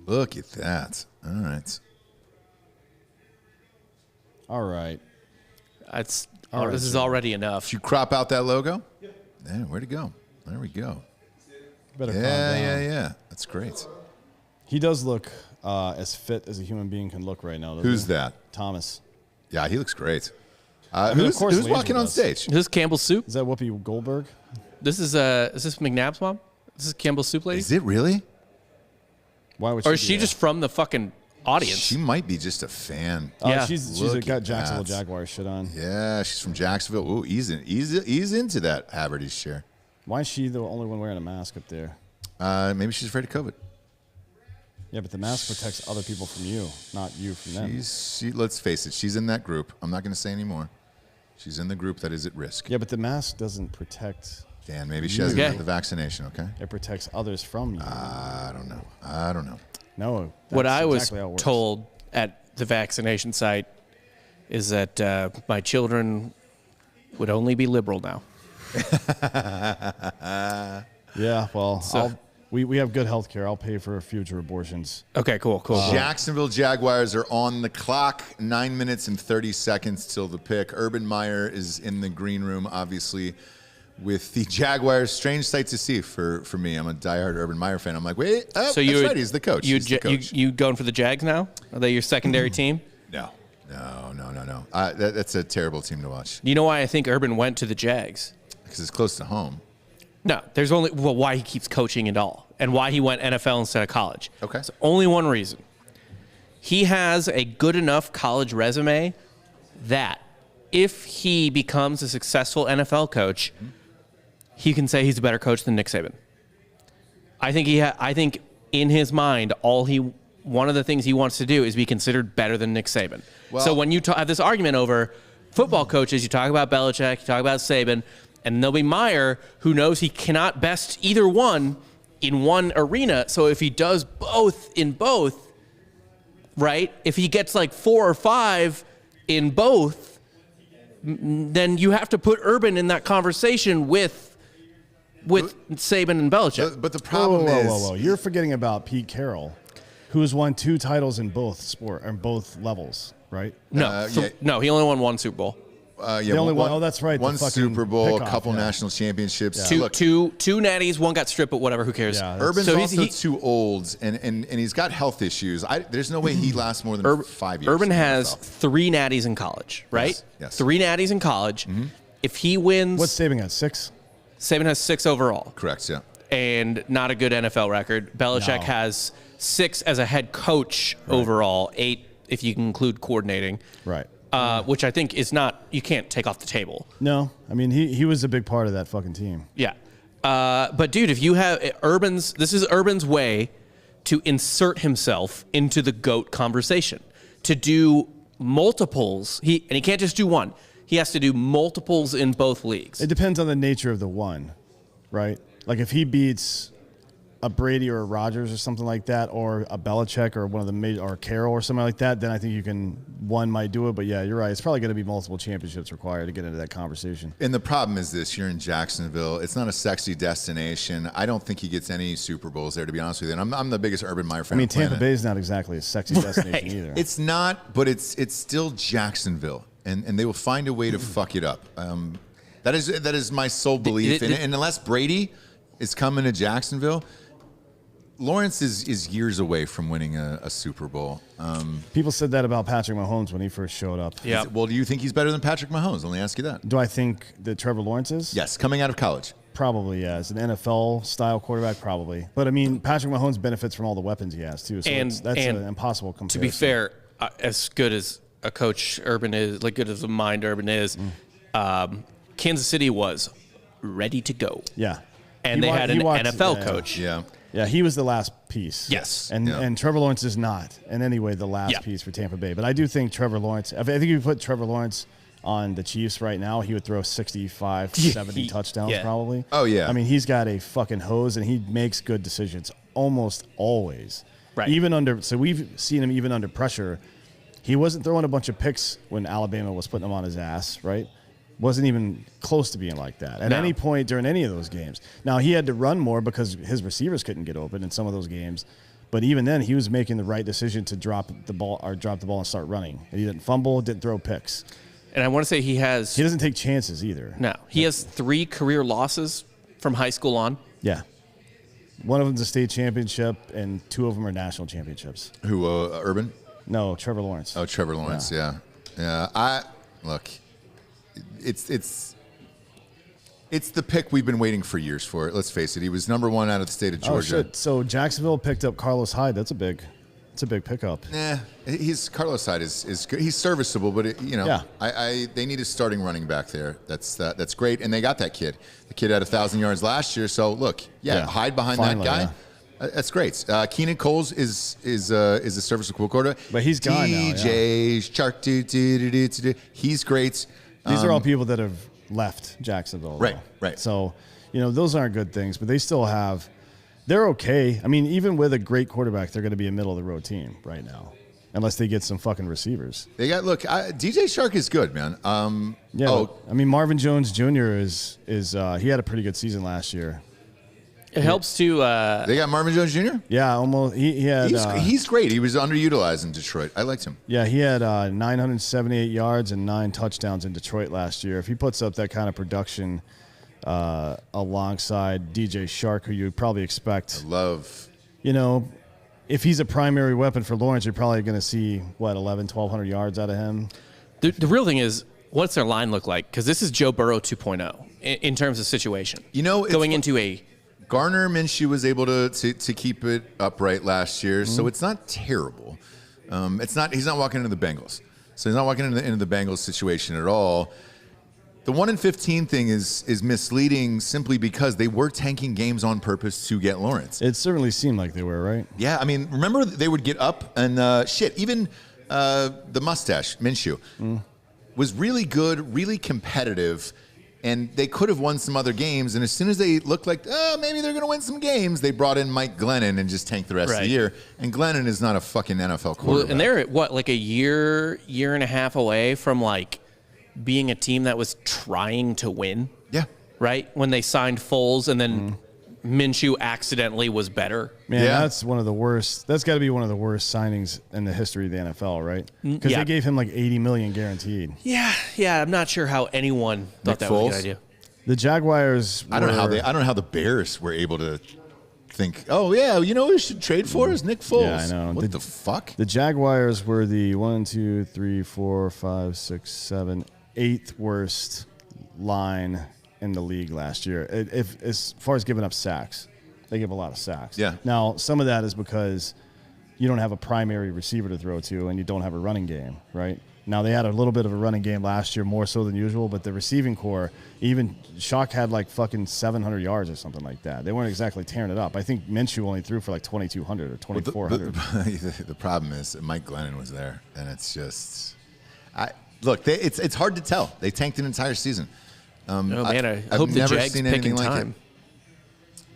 Look at that. All right. All right. This right, is sir. already enough. Did you crop out that logo? Yeah. Where'd it go? There we go. Better calm down. Yeah. That's great. He does look as fit as a human being can look right now. Who's he? that? Thomas. Yeah, he looks great. mean, of Who's course Landry walking on does. stage? This is Campbell's Soup. Is that Whoopi Goldberg? Is this McNabb's mom? This is Campbell's Soup lady? Is it really? Why would Or she is do she that? just from the fucking audience. She might be just a fan. Yeah. She's Look got at Jacksonville that. Jaguars shit on. Yeah, she's from Jacksonville. Ooh, ease into that Haverty's chair. Why is she the only one wearing a mask up there? Maybe she's afraid of COVID. Yeah, but the mask protects other people from you, not you from them. Let's face it, she's in that group. I'm not going to say any more. She's in the group that is at risk. Yeah, but the mask doesn't protect. Dan, maybe she hasn't had the vaccination, okay? It protects others from you. I don't know. No. What that's I was exactly how it works. told at the vaccination site is that my children would only be liberal now. Yeah, well, we have good health care. I'll pay for future abortions. Okay, cool. Jacksonville Jaguars are on the clock. 9 minutes and 30 seconds till the pick. Urban Meyer is in the green room, obviously, with the Jaguars. Strange sight to see for me. I'm a diehard Urban Meyer fan. I'm like, wait, that's right. He's the coach. You going for the Jags now? Are they your secondary team? No. That's a terrible team to watch You know why I think Urban went to the Jags? because it's close to home. No, there's only why he keeps coaching and all, and why he went NFL instead of college. Okay. It's only one reason. He has a good enough college resume that if he becomes a successful NFL coach, he can say he's a better coach than Nick Saban. I think in his mind, one of the things he wants to do is be considered better than Nick Saban. So when you have this argument over football coaches, you talk about Belichick, you talk about Saban, and there'll be Meyer, who knows he cannot best either one in one arena. So if he does both in both, right? If he gets like 4 or 5 in both, then you have to put Urban in that conversation with Saban and Belichick. But the problem Whoa. You're forgetting about Pete Carroll, who's won 2 titles in both both levels, right? No, he only won 1 Super Bowl. They only won. Oh, that's right. One the fucking Super Bowl, a pickoff, couple national championships. Yeah. Two natties, 1 got stripped, but whatever, who cares? Yeah, Urban's So also too old, and he's got health issues. There's no way he lasts more than 5 years. Urban has 3 natties in college, right? Yes. 3 natties in college. Mm-hmm. If he wins, What's Saban at 6? Saban has 6 overall. Correct, yeah. And not a good NFL record. Belichick has 6 as a head coach overall, 8 if you can include coordinating. Right. Which I think is not, you can't take off the table. No, I mean he was a big part of that fucking team. Yeah. But dude, if you have this is Urban's way to insert himself into the GOAT conversation, to do multiples. He can't just do one. He has to do multiples in both leagues. It depends on the nature of the one, right? Like if he beats a Brady or a Rodgers or something like that, or a Belichick or one of the major, or Carroll or something like that, then I think one might do it. But yeah, you're right. It's probably going to be multiple championships required to get into that conversation. And the problem is this: you're in Jacksonville. It's not a sexy destination. I don't think he gets any Super Bowls there, to be honest with you. And I'm the biggest Urban Meyer fan. I mean, on the planet. Tampa Bay is not exactly a sexy destination either. It's not, but it's still Jacksonville, and they will find a way to fuck it up. That is my sole belief. And unless Brady is coming to Jacksonville, Lawrence is years away from winning a Super Bowl. People said that about Patrick Mahomes when he first showed up. Yeah. Well, do you think he's better than Patrick Mahomes? Let me ask you that. Do I think that Trevor Lawrence is? Yes, coming out of college. Probably, yeah. As an NFL-style quarterback, probably. But, I mean, Patrick Mahomes benefits from all the weapons he has, too. So that's an impossible comparison. To be fair, as good as a coach Urban is, like good as a mind Urban is, Kansas City was ready to go. Yeah. And they had an NFL coach. Yeah. Yeah, he was the last piece. Yes. And Trevor Lawrence is not in any way the last piece for Tampa Bay. But I do think Trevor Lawrence, I think if you put Trevor Lawrence on the Chiefs right now, he would throw 65, 70 touchdowns probably. Oh, yeah. I mean, he's got a fucking hose, and he makes good decisions almost always. Right. So we've seen him even under pressure. He wasn't throwing a bunch of picks when Alabama was putting him on his ass, right? Wasn't even close to being like that at any point during any of those games. Now, he had to run more because his receivers couldn't get open in some of those games. But even then, he was making the right decision to drop the ball and start running. And he didn't fumble, didn't throw picks. And I want to say he doesn't take chances either. No. He has 3 career losses from high school on. Yeah. One of them's a state championship, and 2 of them are national championships. Who, Urban? No, Trevor Lawrence. Oh, Trevor Lawrence, yeah. Look, it's the pick we've been waiting for years for. Let's face it. He was number 1 out of the state of Georgia. Oh, shit. So Jacksonville picked up Carlos Hyde. That's a big It's a big pickup. Nah, his Carlos side is good. He's serviceable, but Yeah. they need a starting running back there. That's great, and they got that kid. The kid had 1,000 yards last year. So look, hide behind Finally, that guy. yeah. That's great. Keenan Coles is a serviceable quarterback, But he's gone now, yeah. DJ Shark, he's great. These are all people that have left Jacksonville. Right, though. right. So, those aren't good things, but they still have. They're okay. I mean, even with a great quarterback, they're going to be a middle of the road team right now, unless they get some fucking receivers. They got DJ Shark is good, man. I mean, Marvin Jones Jr. is he had a pretty good season last year. It helps to. They got Marvin Jones Jr. Yeah, almost. He had. He's great. He was underutilized in Detroit. I liked him. Yeah, he had 978 yards and 9 touchdowns in Detroit last year. If he puts up that kind of production alongside DJ Shark, who you'd probably expect, if he's a primary weapon for Lawrence, you're probably going to see 1,200 yards out of him. The real thing is, what's their line look like? Because this is Joe Burrow 2.0 in terms of situation. Going into a. Garner Minshew was able to keep it upright last year, so it's not terrible. He's not walking into the Bengals, so he's not walking into the Bengals situation at all. The 1-15 thing is misleading simply because they were tanking games on purpose to get Lawrence. It certainly seemed like they were, right? Yeah, I mean, remember they would get up and even the mustache Minshew was really good, really competitive. And they could have won some other games. And as soon as they looked like, maybe they're going to win some games, they brought in Mike Glennon and just tanked the rest of the year. And Glennon is not a fucking NFL quarterback. Well, and they're like a year and a half away from being a team that was trying to win. Yeah. Right? When they signed Foles and then Minshew accidentally was better. Man, that's one of the worst. That's got to be one of the worst signings in the history of the NFL, right? Because they gave him $80 million guaranteed. Yeah. I'm not sure how anyone thought that was a good idea. The Jaguars. I don't know how the Bears were able to think. Oh yeah, who we should trade for is Nick Foles. Yeah, I know. What the fuck? The Jaguars were the 1, 2, 3, 4, 5, 6, 7, 8th worst line in the league last year. As far as giving up sacks, they give a lot of sacks. Yeah. Now, some of that is because you don't have a primary receiver to throw to and you don't have a running game, right? Now, they had a little bit of a running game last year, more so than usual, but the receiving core, even Shock had fucking 700 yards or something like that. They weren't exactly tearing it up. I think Minshew only threw for 2,200 or 2,400. The problem is Mike Glennon was there, and it's just it's hard to tell. They tanked an entire season. I hope the Jags pick in time.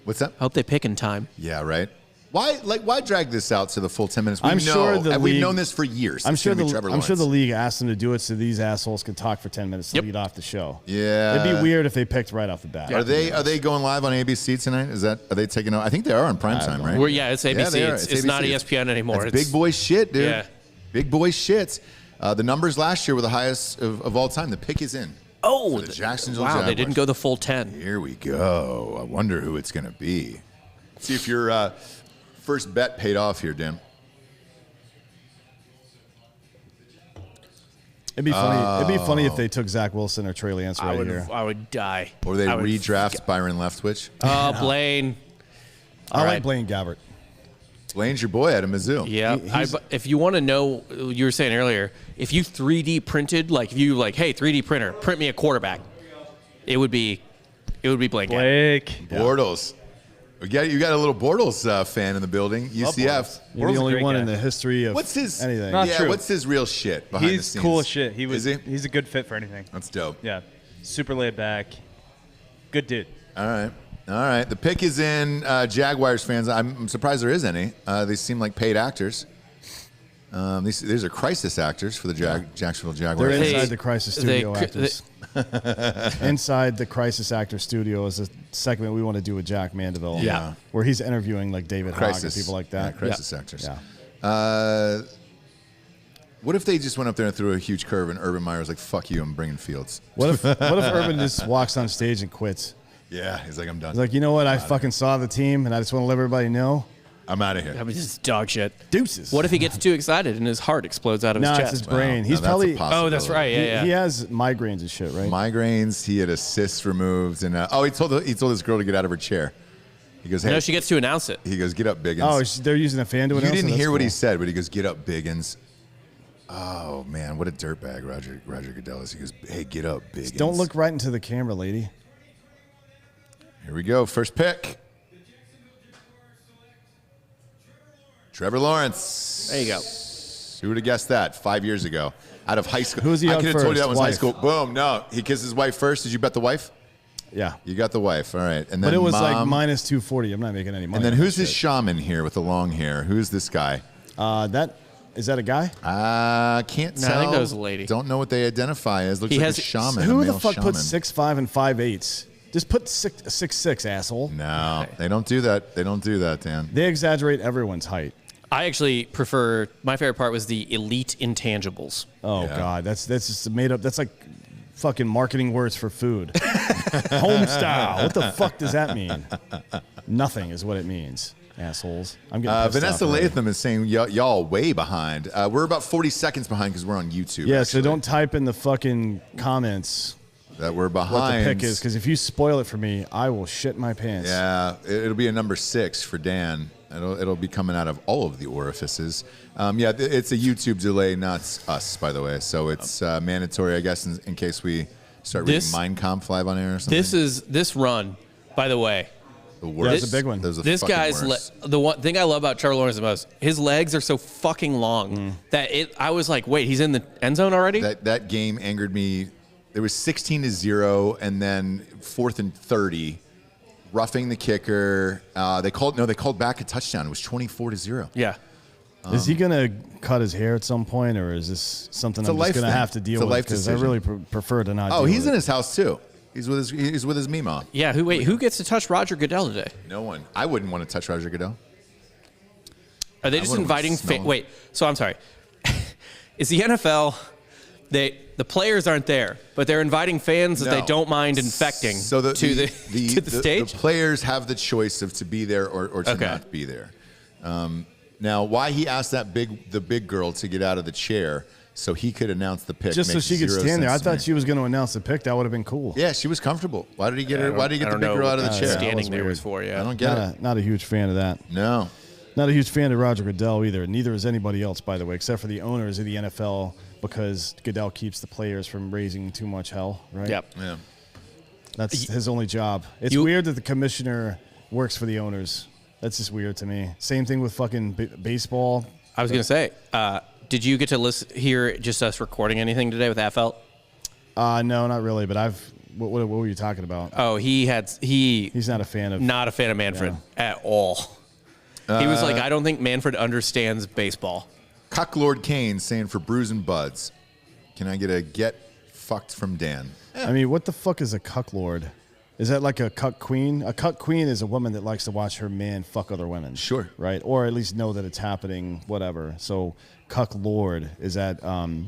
What's that? I hope they pick in time. Yeah, right. Why drag this out to the full 10 minutes? We've known this for years. I'm sure the league asked them to do it so these assholes could talk for 10 minutes to lead off the show. Yeah, it'd be weird if they picked right off the bat. Are they going live on ABC tonight? Are they taking? I think they are on primetime, right? It's ABC. Yeah, it's ABC. not ESPN anymore. It's big boy shit, dude. Yeah. Big boy shit. The numbers last year were the highest of all time. The pick is in. Oh, the Jacksonville Jaguars. They didn't go the full 10. Here we go. I wonder who it's going to be. Let's see if your first bet paid off here, Dan. It'd be funny. It'd be funny if they took Zach Wilson or Trey Lance here. I would die. Or they redraft Byron Leftwich. Oh, Blaine. I like Blaine Gabbert. Blaine's your boy at a Mizzou. Yeah. If you want to know, you were saying earlier, if you 3D printed, hey, 3D printer, print me a quarterback, it would be Blake. Bortles. You got a little Bortles fan in the building. UCF. You're the only one in the history of anything. Not true. What's his real shit behind the scenes? He's cool as shit. Is he? He's a good fit for anything. That's dope. Yeah. Super laid back. Good dude. All right. The pick is in. Jaguars fans, I'm surprised there is any. They seem like paid actors. These are crisis actors for the Jacksonville Jaguars. They're inside the crisis studio actors. Inside the crisis actor studio is a segment we want to do with Jack Mandeville. Yeah. Where he's interviewing David Hogg and people like that. Yeah, crisis actors. Yeah. What if they just went up there and threw a huge curve and Urban Meyer was like, fuck you, I'm bringing Fields? What if Urban just walks on stage and quits? Yeah, he's like, I'm done. He's like, you know what? I fucking saw the team and I just want to let everybody know. I'm out of here. I mean, this is dog shit. Deuces. What if he gets too excited and his heart explodes out of his chest? No, it's his brain. Wow. He's probably. Oh, that's right. Yeah. He has migraines and shit, right? Migraines. He had a cyst removed, and he told this girl to get out of her chair. He goes, hey. No, she gets to announce it. He goes, get up, Biggins. Oh, they're using a fan to announce it? You didn't That's hear what he cool. said, but he goes, get up, Biggins. Oh, man, what a dirtbag Roger Goodell is. He goes, hey, get up, Biggins. Just don't look right into the camera, lady. Here we go. First pick. Trevor Lawrence. There you go. Who would have guessed that 5 years ago? Out of high school. Who's he I out could have told you that first? was high Wife. school. Boom. No, he kissed his wife first. Did you bet the wife? Yeah. You got the wife. All right. And then But it was like mom. minus 240. I'm not making any money. And then on who's that this shit. shaman here with the long hair? Who's this guy? Is that a guy? Can't No, tell. I think that was a lady. Don't know what they identify as. Looks He like has- a shaman. Who a the male fuck shaman. puts 6'5" and 5'8"s? Just put 6'6", asshole. No, they don't do that. They don't do that, Dan. They exaggerate everyone's height. I actually prefer. My favorite part was the elite intangibles. Oh Yeah. God, that's just made up. That's like fucking marketing words for food. Home style. What the fuck does that mean? Nothing is what it means, assholes. I'm getting pissed Vanessa off already. Latham is saying y'all way behind. We're about 40 seconds behind because we're on YouTube. Yeah, actually, so don't type in the fucking comments that we're what behind. the pick is, because if you spoil it for me, I will shit my pants. Yeah, it'll be a number 6 for Dan. It'll be coming out of all of the orifices. It's a YouTube delay, not us, by the way. So it's mandatory, I guess, in case we start reading Mein Kampf live on air or something. This run, by the way. The worst. Yeah, it's a big one. This guy's the one thing I love about Trevor Lawrence the most. His legs are so fucking long that I was like, wait, he's in the end zone already. That game angered me. It was 16-0, and then 4th and 30, roughing the kicker. They called back a touchdown. It was 24-0. Yeah. Is he gonna cut his hair at some point, or is this something It's a I'm just life gonna thing. have to It's deal a with? life Because I decision. really prefer to not. Oh, deal he's with in it. his house too. He's with his Mima. Yeah. Who gets to touch Roger Goodell today? No one. I wouldn't want to touch Roger Goodell. Are they just wouldn't inviting? smell him. Wait. So I'm sorry. Is the NFL? The players aren't there, but they're inviting fans that they No. don't mind infecting So to the stage. The players have the choice of to be there or to Okay. not be there. Now, why he asked the big girl to get out of the chair so he could announce the pick? Just so makes she could zero stand there. I sense to thought me. she was going to announce the pick. That would have been cool. Yeah, she was comfortable. Why did he get her? Why did he get the big girl out of the chair? that Standing was there weird. was for you. I don't get it. Not a huge fan of that. No. Not a huge fan of Roger Goodell either. Neither is anybody else, by the way, except for the owners of the NFL, because Goodell keeps the players from raising too much hell, right? Yep. Yeah. That's his only job. It's weird that the commissioner works for the owners. That's just weird to me. Same thing with fucking baseball. I was gonna say, did you get to hear just us recording anything today with Affelt? No, not really. But what were you talking about? Oh, He's not a fan of. Manfred at all. He was like, I don't think Manfred understands baseball. Cucklord Kane saying for Brews and Buds, can I get a get fucked from Dan? I mean, what the fuck is a cuck lord? Is that like a cuck queen? A cuck queen is a woman that likes to watch her man fuck other women. Sure. Right? Or at least know that it's happening, whatever. So cuck lord is that...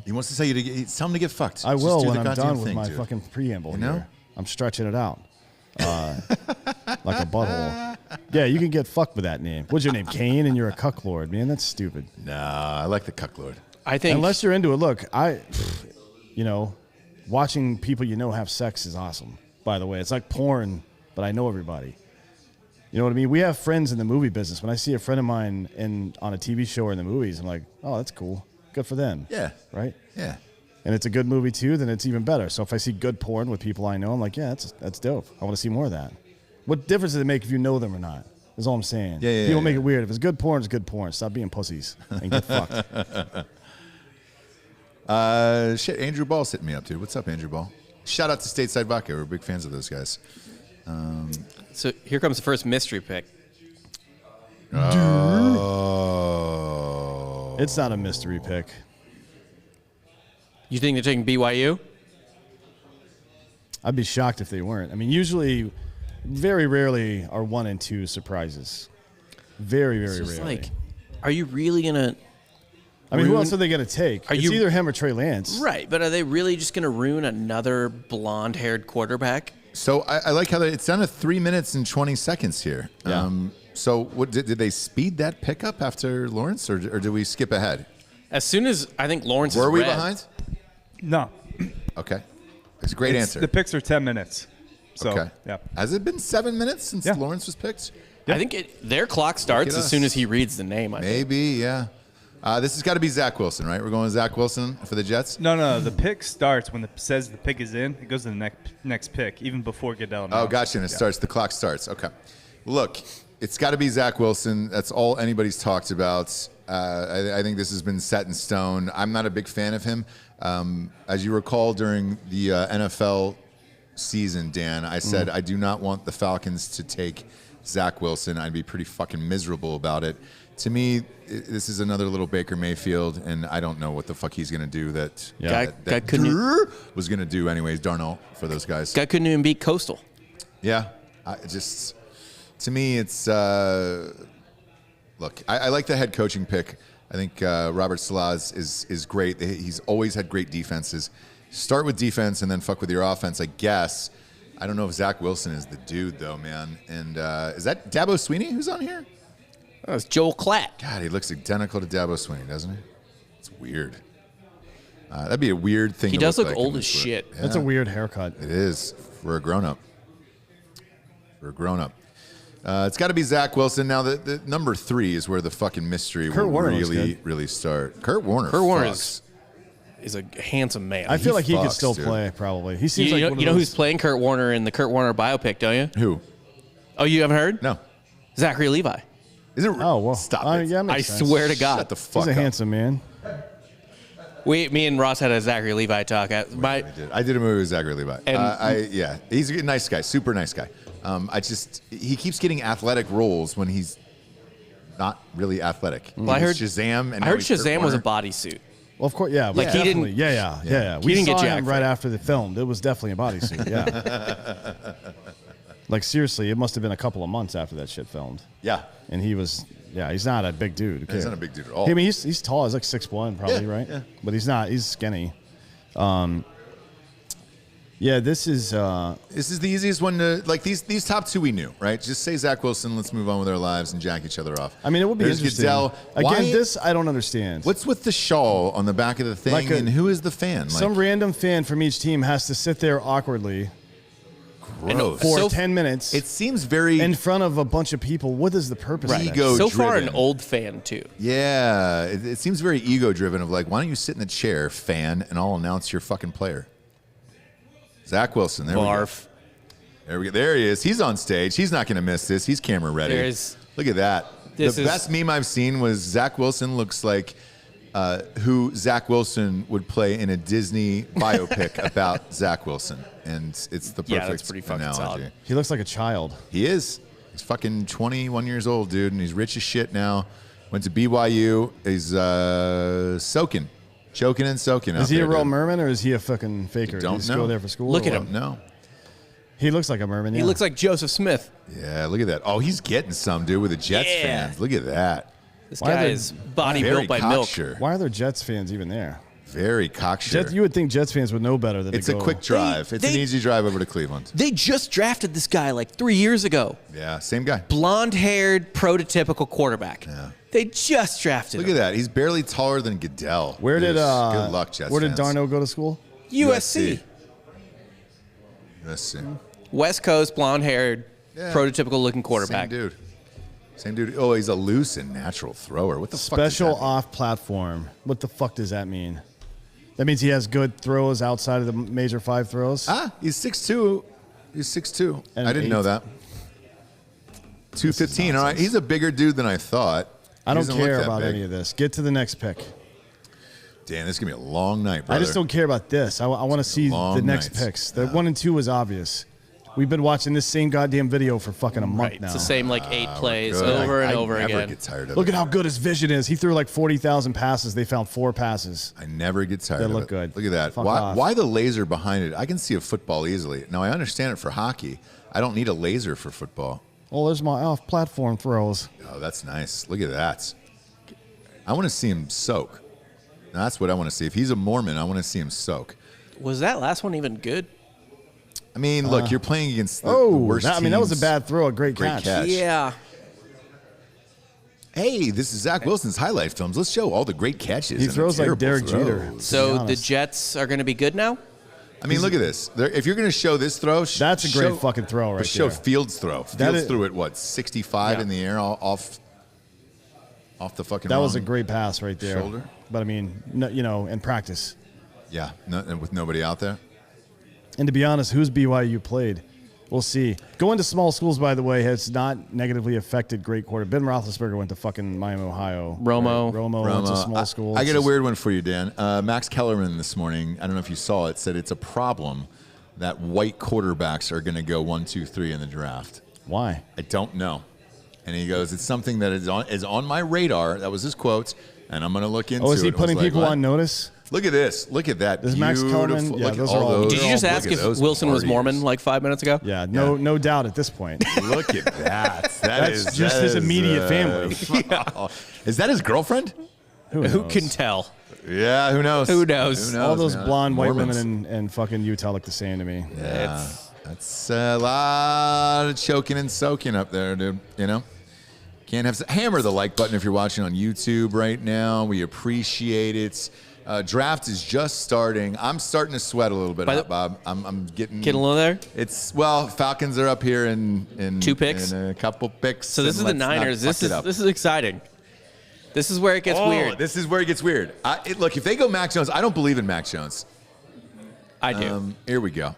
He wants to tell you tell him to get fucked. I Just will do when the I'm goddamn done with thing, my dude. fucking preamble You know? here. I'm stretching it out. Like a butthole. Yeah, you can get fucked with that name. What's your name? Kane, and you're a cuck lord. Man, that's stupid. Nah, I like the Cucklord. I think Unless you're into it. Look, watching people have sex is awesome, by the way. It's like porn, but I know everybody. You know what I mean? We have friends in the movie business. When I see a friend of mine on a TV show or in the movies, I'm like, oh, that's cool. Good for them. Yeah. Right? Yeah. And it's a good movie, too, then it's even better. So if I see good porn with people I know, I'm like, yeah, that's dope. I want to see more of that. What difference does it make if you know them or not? That's all I'm saying. Yeah, People make it weird. If it's good porn, it's good porn. Stop being pussies and get fucked. Shit, Andrew Ball's hitting me up, dude. What's up, Andrew Ball? Shout out to Stateside Vodka. We're big fans of those guys. so. Here comes the first mystery pick. Oh. It's not a mystery pick. You think they're taking BYU? I'd be shocked if they weren't. I mean, usually, very rarely are 1 and 2 surprises. Very, very It's just rarely. like, are you really gonna? I mean, who ruin- else are they going to take? It's either him or Trey Lance. Right, but are they really just gonna ruin another blonde-haired quarterback? So I like how it's down to 3 minutes and 20 seconds here. Yeah. So what did they speed that pickup after Lawrence, or did we skip ahead? As soon as I think Lawrence Were is we red, behind? No. Okay. It's a great answer. The picks are 10 minutes. So, Okay. yeah. Has it been 7 minutes since Yeah. Lawrence was picked? I think their clock starts at as soon us. as he reads the name. I think. Maybe, yeah. This has got to be Zach Wilson, right? We're going with Zach Wilson for the Jets? No. The pick starts when it says the pick is in. It goes to the next pick, even before Goodell. Oh, announced. gotcha. And it starts. The clock starts. Okay. Look, it's got to be Zach Wilson. That's all anybody's talked about. I think this has been set in stone. I'm not a big fan of him. As you recall, during the NFL season, Dan, I said I do not want the Falcons to take Zach Wilson. I'd be pretty fucking miserable about it. To me, this is another little Baker Mayfield, and I don't know what the fuck he's going to do that Guy couldn't was going to do anyways. Darnold for those guys. Guy couldn't even beat Coastal. Yeah, to me, it's look. I like the head coaching pick. I think Robert Saleh is great. He's always had great defenses. Start with defense and then fuck with your offense, I guess. I don't know if Zach Wilson is the dude though, man. And is that Dabo Sweeney who's on here? Oh, it's Joel Klatt. God, he looks identical to Dabo Sweeney, doesn't he? It's weird. That'd be a weird thing. He to does look like old in as this shit. look. That's a Yeah. weird haircut. It is for a grown-up. It's got to be Zach Wilson. Now, the number 3 is where the fucking mystery Kurt will Warner looks really, good. really start. Kurt Warner is a handsome man. I feel like he could fucks, still dude. play, probably. He seems you like know, one of you know those- who's playing Kurt Warner in the Kurt Warner biopic, don't you? Who? Oh, you haven't heard? No. Zachary Levi. Is it? Oh, well. Stop it. Yeah, I makes sense. swear to God. Shut the fuck He's a up. handsome man. Me and Ross had a Zachary Levi talk. I did a movie with Zachary Levi. And- He's a nice guy, super nice guy. He keeps getting athletic roles when he's not really athletic. Well, I heard Shazam. And I now heard he's Kurt Shazam was a Warner. bodysuit. Well, of course, yeah. Like, he definitely. didn't- Yeah. He We didn't get saw jacked him for right it. after the film. It was definitely a bodysuit, yeah. Like, seriously, it must have been a couple of months after that shit filmed. Yeah. And he was, he's not a big dude. He's not a big dude at all. I mean, he's tall. He's like 6'1", probably, Yeah, right? yeah. But he's not. He's skinny. This is This is the easiest one to like. These top 2 we knew, right? Just say Zach Wilson. Let's move on with our lives and jack each other off. I mean, it would be There's interesting. Goodell. Again, Why- this I don't understand. What's with the shawl on the back of the thing? Like and who is the fan? Some random fan from each team has to sit there awkwardly gross. for So- 10 minutes It seems very in front of a bunch of people. What is the purpose of that? Ego So far, an driven. old fan too. Yeah, it seems very ego driven. Of like, why don't you sit in the chair, fan, and I'll announce your fucking player. Zach Wilson. There Barf. we go. There he is. He's on stage. He's not going to miss this. He's camera ready. Look at that. The best meme I've seen was Zach Wilson looks like who Zach Wilson would play in a Disney biopic about Zach Wilson, and it's the perfect Yeah, that's pretty fucking analogy. solid. He looks like a child. He is. He's fucking 21 years old, dude, and he's rich as shit now. Went to BYU. He's choking and soaking. Is he a real merman or is he a fucking faker? Don't Did he just know. go there for school? Look or at what? him. No. He looks like a merman. He yeah. looks like Joseph Smith. Yeah, look at that. Oh, he's getting some, dude, with the Jets Yeah. fans. Look at that. This Why are guy they- is body Very built by milk. cocksure. Why are there Jets fans even there? Very cocksure. You would think Jets fans would know better than It's to a go. quick drive. It's an they- easy drive over to Cleveland. They just drafted this guy like 3 years ago. Yeah, same guy. Blonde-haired, prototypical quarterback. Yeah. They just drafted Look him. at that. He's barely taller than Goodell. Where did Good luck, Jets Where did fans. Darno go to school? USC. USC. West Coast, blonde-haired, Yeah. prototypical-looking quarterback. Same dude. Oh, he's a loose and natural thrower. What the fuck does Special that mean? off platform. What the fuck does that mean? That means he has good throws outside of the major 5 throws. He's 6'2". He's 6'2". And I didn't know 8. that. 215. All right. He's a bigger dude than I thought. I He don't doesn't look care that about big. any of this. Get to the next pick. Damn, this is going to be a long night, brother. I just don't care about this. I want to see long the next nights. picks. The 1 and 2 was obvious. We've been watching this same goddamn video for fucking a month Right. now. It's the same like 8 plays Good. over and I over never again. get tired of Look it. at how good his vision is. He threw like 40,000 passes. They found 4 passes. I never get tired They of look it. good. Look at that. Fuck Why, off. why the laser behind it? I can see a football easily. Now, I understand it for hockey. I don't need a laser for football. Oh, there's my off-platform throws. Oh, that's nice. Look at that. I want to see him soak. Now, that's what I want to see. If he's a Mormon, I want to see him soak. Was that last one even good? I mean, look, you're playing against the Oh, worst that was a teams. bad throw. A great Great catch. catch. Yeah. Hey, this is Zach Wilson's highlight films. Let's show all the great catches. He and the throws like terrible Derek Jeter. throws. So be the honest. Jets are going to be good now? I mean, look at this. If you're going to show this throw, that's a great fucking throw right show there. Fields throw. Fields threw it, what, 65 in the air off the fucking That was a great pass right there. Shoulder. But, I mean, no, you know, in practice. Yeah, and with nobody out there. And to be honest, who's BYU played? We'll see. Going to small schools, by the way, has not negatively affected great quarter. Ben Roethlisberger went to fucking Miami, Ohio. Romo. Right? Romo went to small schools. I get a weird one for you, Dan. Max Kellerman this morning, I don't know if you saw it, said it's a problem that white quarterbacks are going to go 1, 2, 3 in the draft. Why? I don't know. And he goes, it's something that is on my radar. That was his quote, and I'm going to look into it. Oh, is he putting people on notice? Look at this. Look at that. This Max Kellerman. Yeah, those are all. Did you just ask if Wilson was Mormon like 5 minutes ago? Yeah, no doubt at this point. Look at that. That's just his immediate family. Is that his girlfriend? Who can tell? Yeah, who knows? Who knows? All those blonde white Mormons. women in fucking Utah look the same to me. Yeah, that's a lot of choking and soaking up there, dude. You know? Can't have hammer the like button if you're watching on YouTube right now. We appreciate it. Draft is just starting. I'm starting to sweat a little bit, Bob. I'm getting a little there. Falcons are up here in 2 picks, in a couple picks. So this is the Niners. This is exciting. This is where it gets weird. This is where it gets weird. Look, if they go Mac Jones, I don't believe in Mac Jones. I do. Here we go.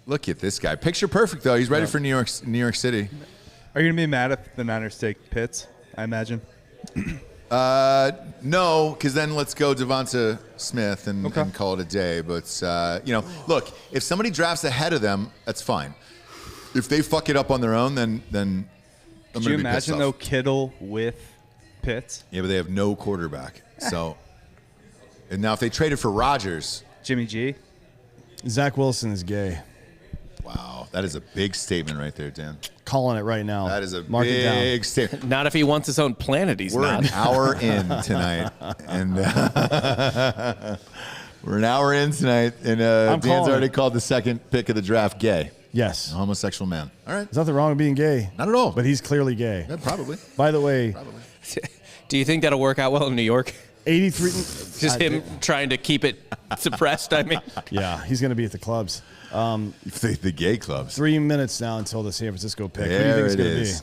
Look at this guy. Picture perfect though. He's ready for New York City. Are you gonna be mad if the Niners take Pitts? I imagine. No, because then let's go Devonta Smith and call it a day. But look, if somebody drafts ahead of them, that's fine. If they fuck it up on their own, then I'm Could you imagine though Kittle with Pitts? Yeah, but they have no quarterback. So, and now if they traded for Rodgers, Jimmy G, Zach Wilson is gay. Wow, that is a big statement right there, Dan. Calling it right now. That is a Mark big statement. Not if he wants his own planet. We're an hour in tonight, and we're an hour in tonight, and Dan's already called the second pick of the draft gay. Yes, a homosexual man. All right, there's nothing wrong with being gay. Not at all. But he's clearly gay. Yeah, probably. By the way, do you think that'll work out well in New York? 83. Just him trying to keep it suppressed. I mean, yeah, he's going to be at the clubs. The gay clubs. 3 minutes now until the San Francisco pick. There what do you think it it's going to is.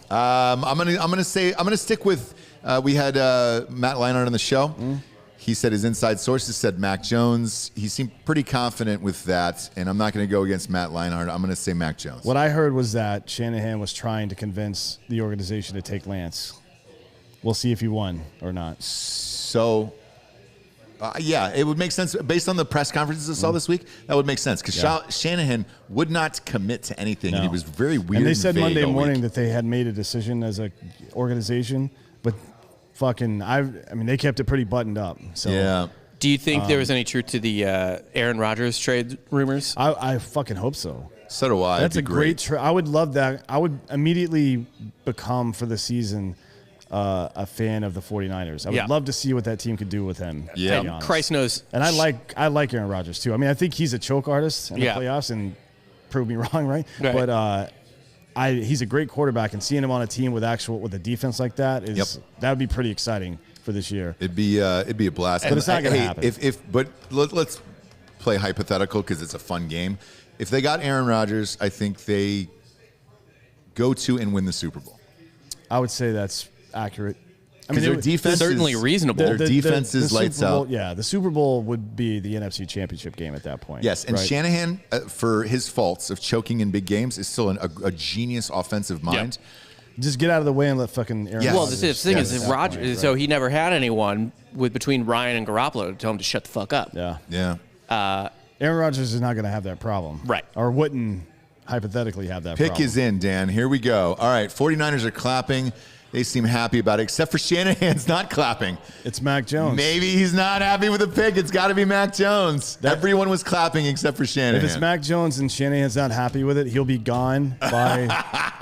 be? I'm gonna stick with. We had Matt Leinart on the show. Mm-hmm. He said his inside sources said Mac Jones. He seemed pretty confident with that, and I'm not going to go against Matt Leinart. I'm going to say Mac Jones. What I heard was that Shanahan was trying to convince the organization to take Lance. We'll see if he won or not. So, yeah, it would make sense based on the press conferences I saw this week. That would make sense because Shanahan would not commit to anything, and he was very weird. And they said vague Monday all morning week. that they had made a decision as a organization, but fucking, I mean, they kept it pretty buttoned up. So yeah. Do you think there was any truth to the Aaron Rodgers trade rumors? I fucking hope so. So do I. That's a great trade. I would love that. I would immediately become for the season a fan of the 49ers. I would love to see what that team could do with him. Yeah. to be honest. Christ knows. And I like Aaron Rodgers too. I mean, I think he's a choke artist in the playoffs, and prove me wrong, right? But he's a great quarterback, and seeing him on a team with a defense like that that would be pretty exciting for this year. It'd be a blast. But it's not going to happen. But let's play hypothetical because it's a fun game. If they got Aaron Rodgers, I think they go to and win the Super Bowl. I would say that's accurate. I mean, their defense certainly is reasonable. Their defense is lights out. Yeah, the Super Bowl would be the NFC Championship game at that point. Yes, and right? Shanahan, for his faults of choking in big games, is still a genius offensive mind. Just get out of the way and let fucking Aaron. Well, the thing is, if Rodgers, so he never had anyone between Ryan and Garoppolo to tell him to shut the fuck up. Yeah. Aaron Rodgers is not going to have that problem. Right. Or wouldn't hypothetically have that Pick problem. is in, Dan. Here we go. All right, 49ers are clapping. They seem happy about it, except for Shanahan's not clapping. It's Mac Jones. Maybe he's not happy with the pick. It's got to be Mac Jones. Everyone was clapping except for Shanahan. If it's Mac Jones and Shanahan's not happy with it, he'll be gone by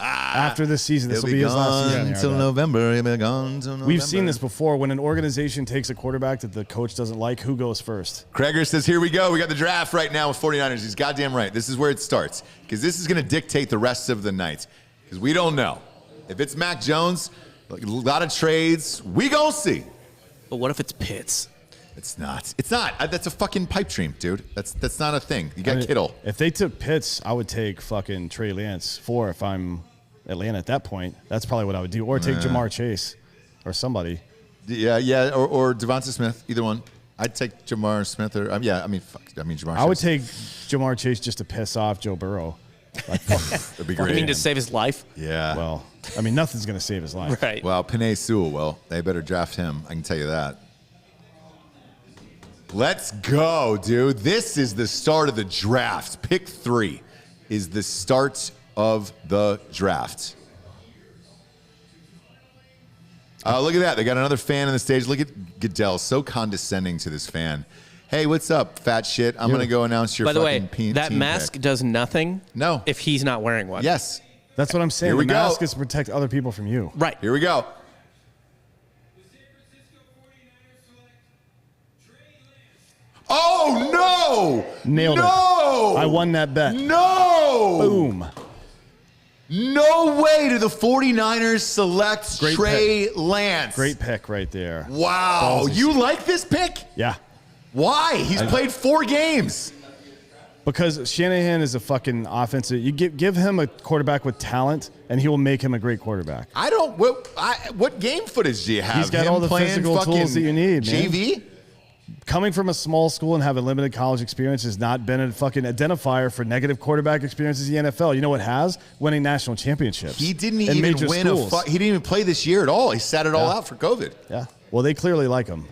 after this season. This will be his last season. Until November. He'll be gone until November. We've seen this before. When an organization takes a quarterback that the coach doesn't like, who goes first? Kreger says, here we go. We got the draft right now with 49ers. He's goddamn right. This is where it starts because this is going to dictate the rest of the night because we don't know. If it's Mac Jones, a lot of trades, we gonna see. But what if it's Pitts? It's not. It's not. That's a fucking pipe dream, dude. That's not a thing. You got Kittle. If they took Pitts, I would take fucking Trey Lance if I'm Atlanta at that point. That's probably what I would do. Or take Jamar Chase or somebody. Yeah, or Devonta Smith, either one. I'd take Jamar Smith or Jamar. I would take Jamar Chase just to piss off Joe Burrow. Like, that'd be great. You mean to save his life? Yeah. Well, I mean, nothing's going to save his life. Right. Well, Penei Sewell, they better draft him. I can tell you that. Let's go, dude. This is the start of the draft. Pick 3 is the start of the draft. Look at that. They got another fan on the stage. Look at Goodell, so condescending to this fan. Hey, what's up, fat shit? I'm going to go announce your By the fucking way, that team mask pick. does nothing No. if he's not wearing one. Yes. That's what I'm saying. Here we the go. mask is to protect other people from you. Right. Here we go. Oh, no! Nailed it. No! I won that bet. No! Boom. No way do the 49ers select Great Trey Lance. Great pick right there. Wow. Ballsy. You like this pick? Yeah. Why? He's played 4 games. Because Shanahan is a fucking offensive. You give him a quarterback with talent, and he will make him a great quarterback. I don't. What game footage do you have? He's got Him all the playing physical fucking tools that you need, man. JV? Coming from a small school and having limited college experience has not been a fucking identifier for negative quarterback experiences in the NFL. You know what has? Winning national championships. He didn't in even major win schools. he didn't even play this year at all. He sat it all out for COVID. Yeah. Well, they clearly like him.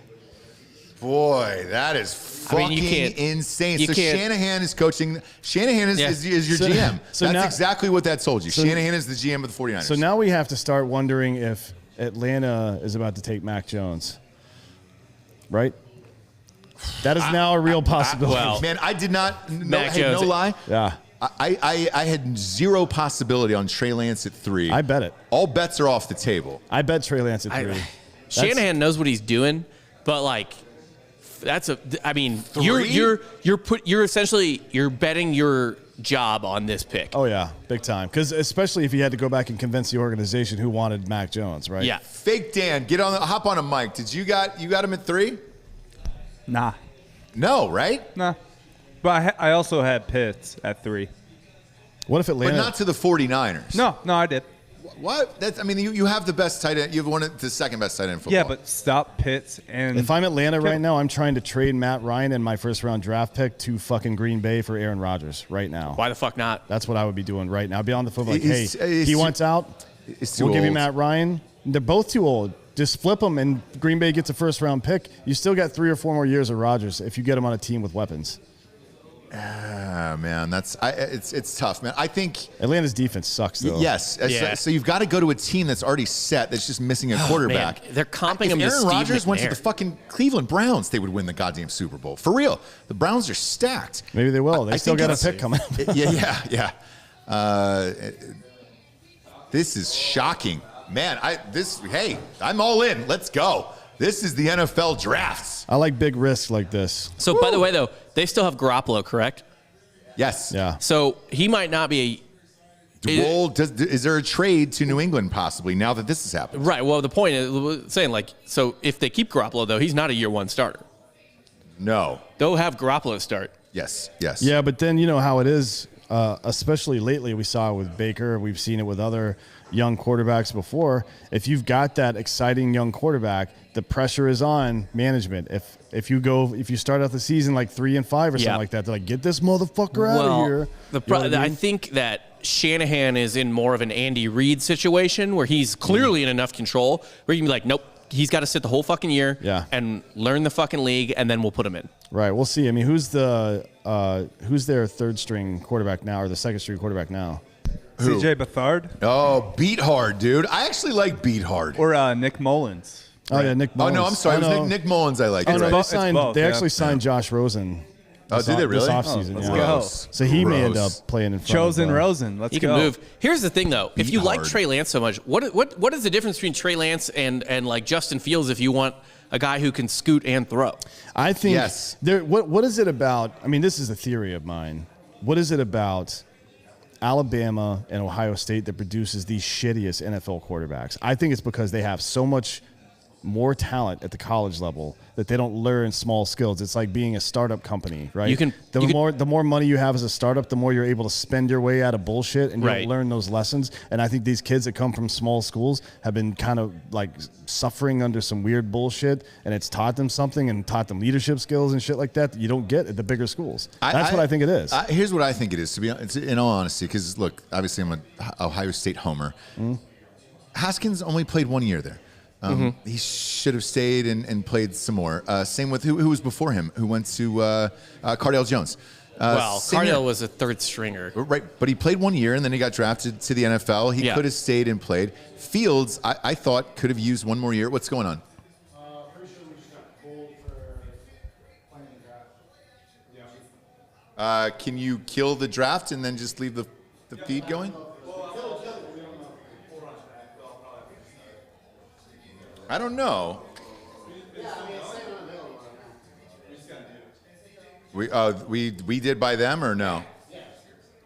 Boy, that is fucking insane. So Shanahan is coaching. Shanahan is your GM. So That's now, exactly what that told you. Shanahan is the GM of the 49ers. So now we have to start wondering if Atlanta is about to take Mac Jones. Right? That is now a real possibility. Man, I did not. Mac No Jones. lie. Yeah. I had 0 possibility on Trey Lance at 3. I bet it. All bets are off the table. I bet Trey Lance at 3. Shanahan knows what he's doing, but like, Three? you're essentially betting your job on this pick. Oh yeah, big time. Because especially if you had to go back and convince the organization who wanted Mac Jones, right? Yeah. Fake Dan, hop on a mic. Did you got him at 3? Nah. No, right? Nah. But I also had Pitts at 3. What if Atlanta? But not to the 49ers. No, I did. What? You have the best tight end. You have the second best tight end in football. Yeah, but stop Pitts and. If I'm Atlanta right now, I'm trying to trade Matt Ryan and my first round draft pick to fucking Green Bay for Aaron Rodgers right now. Why the fuck not? That's what I would be doing right now. I'd be on the phone like, He's he wants out. We'll give you Matt Ryan. They're both too old. Just flip them, and Green Bay gets a first round pick. You still got 3 or 4 more years of Rodgers if you get him on a team with weapons. Man, it's tough, man. I think Atlanta's defense sucks, though. Yes. So you've got to go to a team that's already set, that's just missing a quarterback. Man, they're comping him to Aaron Steve Rodgers went to McNair. the fucking Cleveland Browns, they would win the goddamn Super Bowl. For real. The Browns are stacked. Maybe they will. They I still think got a it's- pick coming up. Yeah. This is shocking. Man, I'm all in. Let's go. This is the NFL drafts. I like big risks like this. So, by the way, though, they still have Garoppolo, correct? Yes. Yeah. So he might not be Is there a trade to New England possibly now that this has happened? right. Well, the point is saying so if they keep Garoppolo, though, he's not a year 1 starter. No. They'll have Garoppolo start. Yes. Yeah, but then you know how it is, especially lately we saw it with Baker. We've seen it with other young quarterbacks before. If you've got that exciting young quarterback, the pressure is on management. If you start out the season like 3-5 or something like that, they're like, get this motherfucker out of here. You know what I I mean? think that Shanahan is in more of an Andy Reid situation where he's clearly in enough control where you can be like, nope, he's got to sit the whole fucking year and learn the fucking league, and then we'll put him in. Right. We'll see. I mean, who's their third string quarterback now or the second string quarterback now? CJ Beathard Oh, Beat Hard, dude. I actually like Beat Hard. or Nick Mullins. Oh yeah, Nick Mullins. Oh, no, I'm sorry. It was no. Nick Mullins I like. Oh, no, Right. they It's signed. both, They yeah. actually signed Josh Rosen. Oh, did they really? This offseason, let's yeah. go. Gross. So he may end up Gross. playing in front Chosen of Rosen. Let's He go. can move. Here's the thing, though. If Beat you like hard. Trey Lance so much, what is the difference between Trey Lance and like Justin Fields if you want a guy who can scoot and throw? I think Yes. what is it about? I mean, this is a theory of mine. What is it about Alabama and Ohio State that produces these shittiest NFL quarterbacks? I think it's because they have so much more talent at the college level that they don't learn small skills. It's like being a startup company, right? The more money you have as a startup, the more you're able to spend your way out of bullshit, and you don't learn those lessons. And I think these kids that come from small schools have been kind of like suffering under some weird bullshit, and it's taught them something and taught them leadership skills and shit like that you don't get at the bigger schools. That's what I think it is. Here's what I think it is, to be honest, in all honesty, because look, obviously I'm an Ohio State homer. Haskins only played 1 year there. He should have stayed and played some more. Same with who was before him, who went to Cardale Jones. Cardale was a third stringer. Right, but he played 1 year, and then he got drafted to the NFL. He could have stayed and played. Fields, I thought, could have used one more year. What's going on? Pretty sure we just got pulled for playing the draft. Can you kill the draft and then just leave the feed going? I don't know. We did by them or no?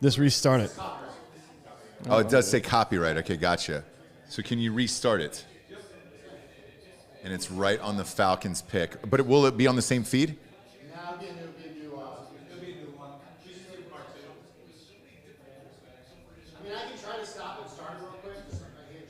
Just restart it. Oh, it does say copyright. Okay, gotcha. So can you restart it? And it's right on the Falcons pick. But will it be on the same feed? Now it'll be a new one. I mean, I can try to stop and start it real quick.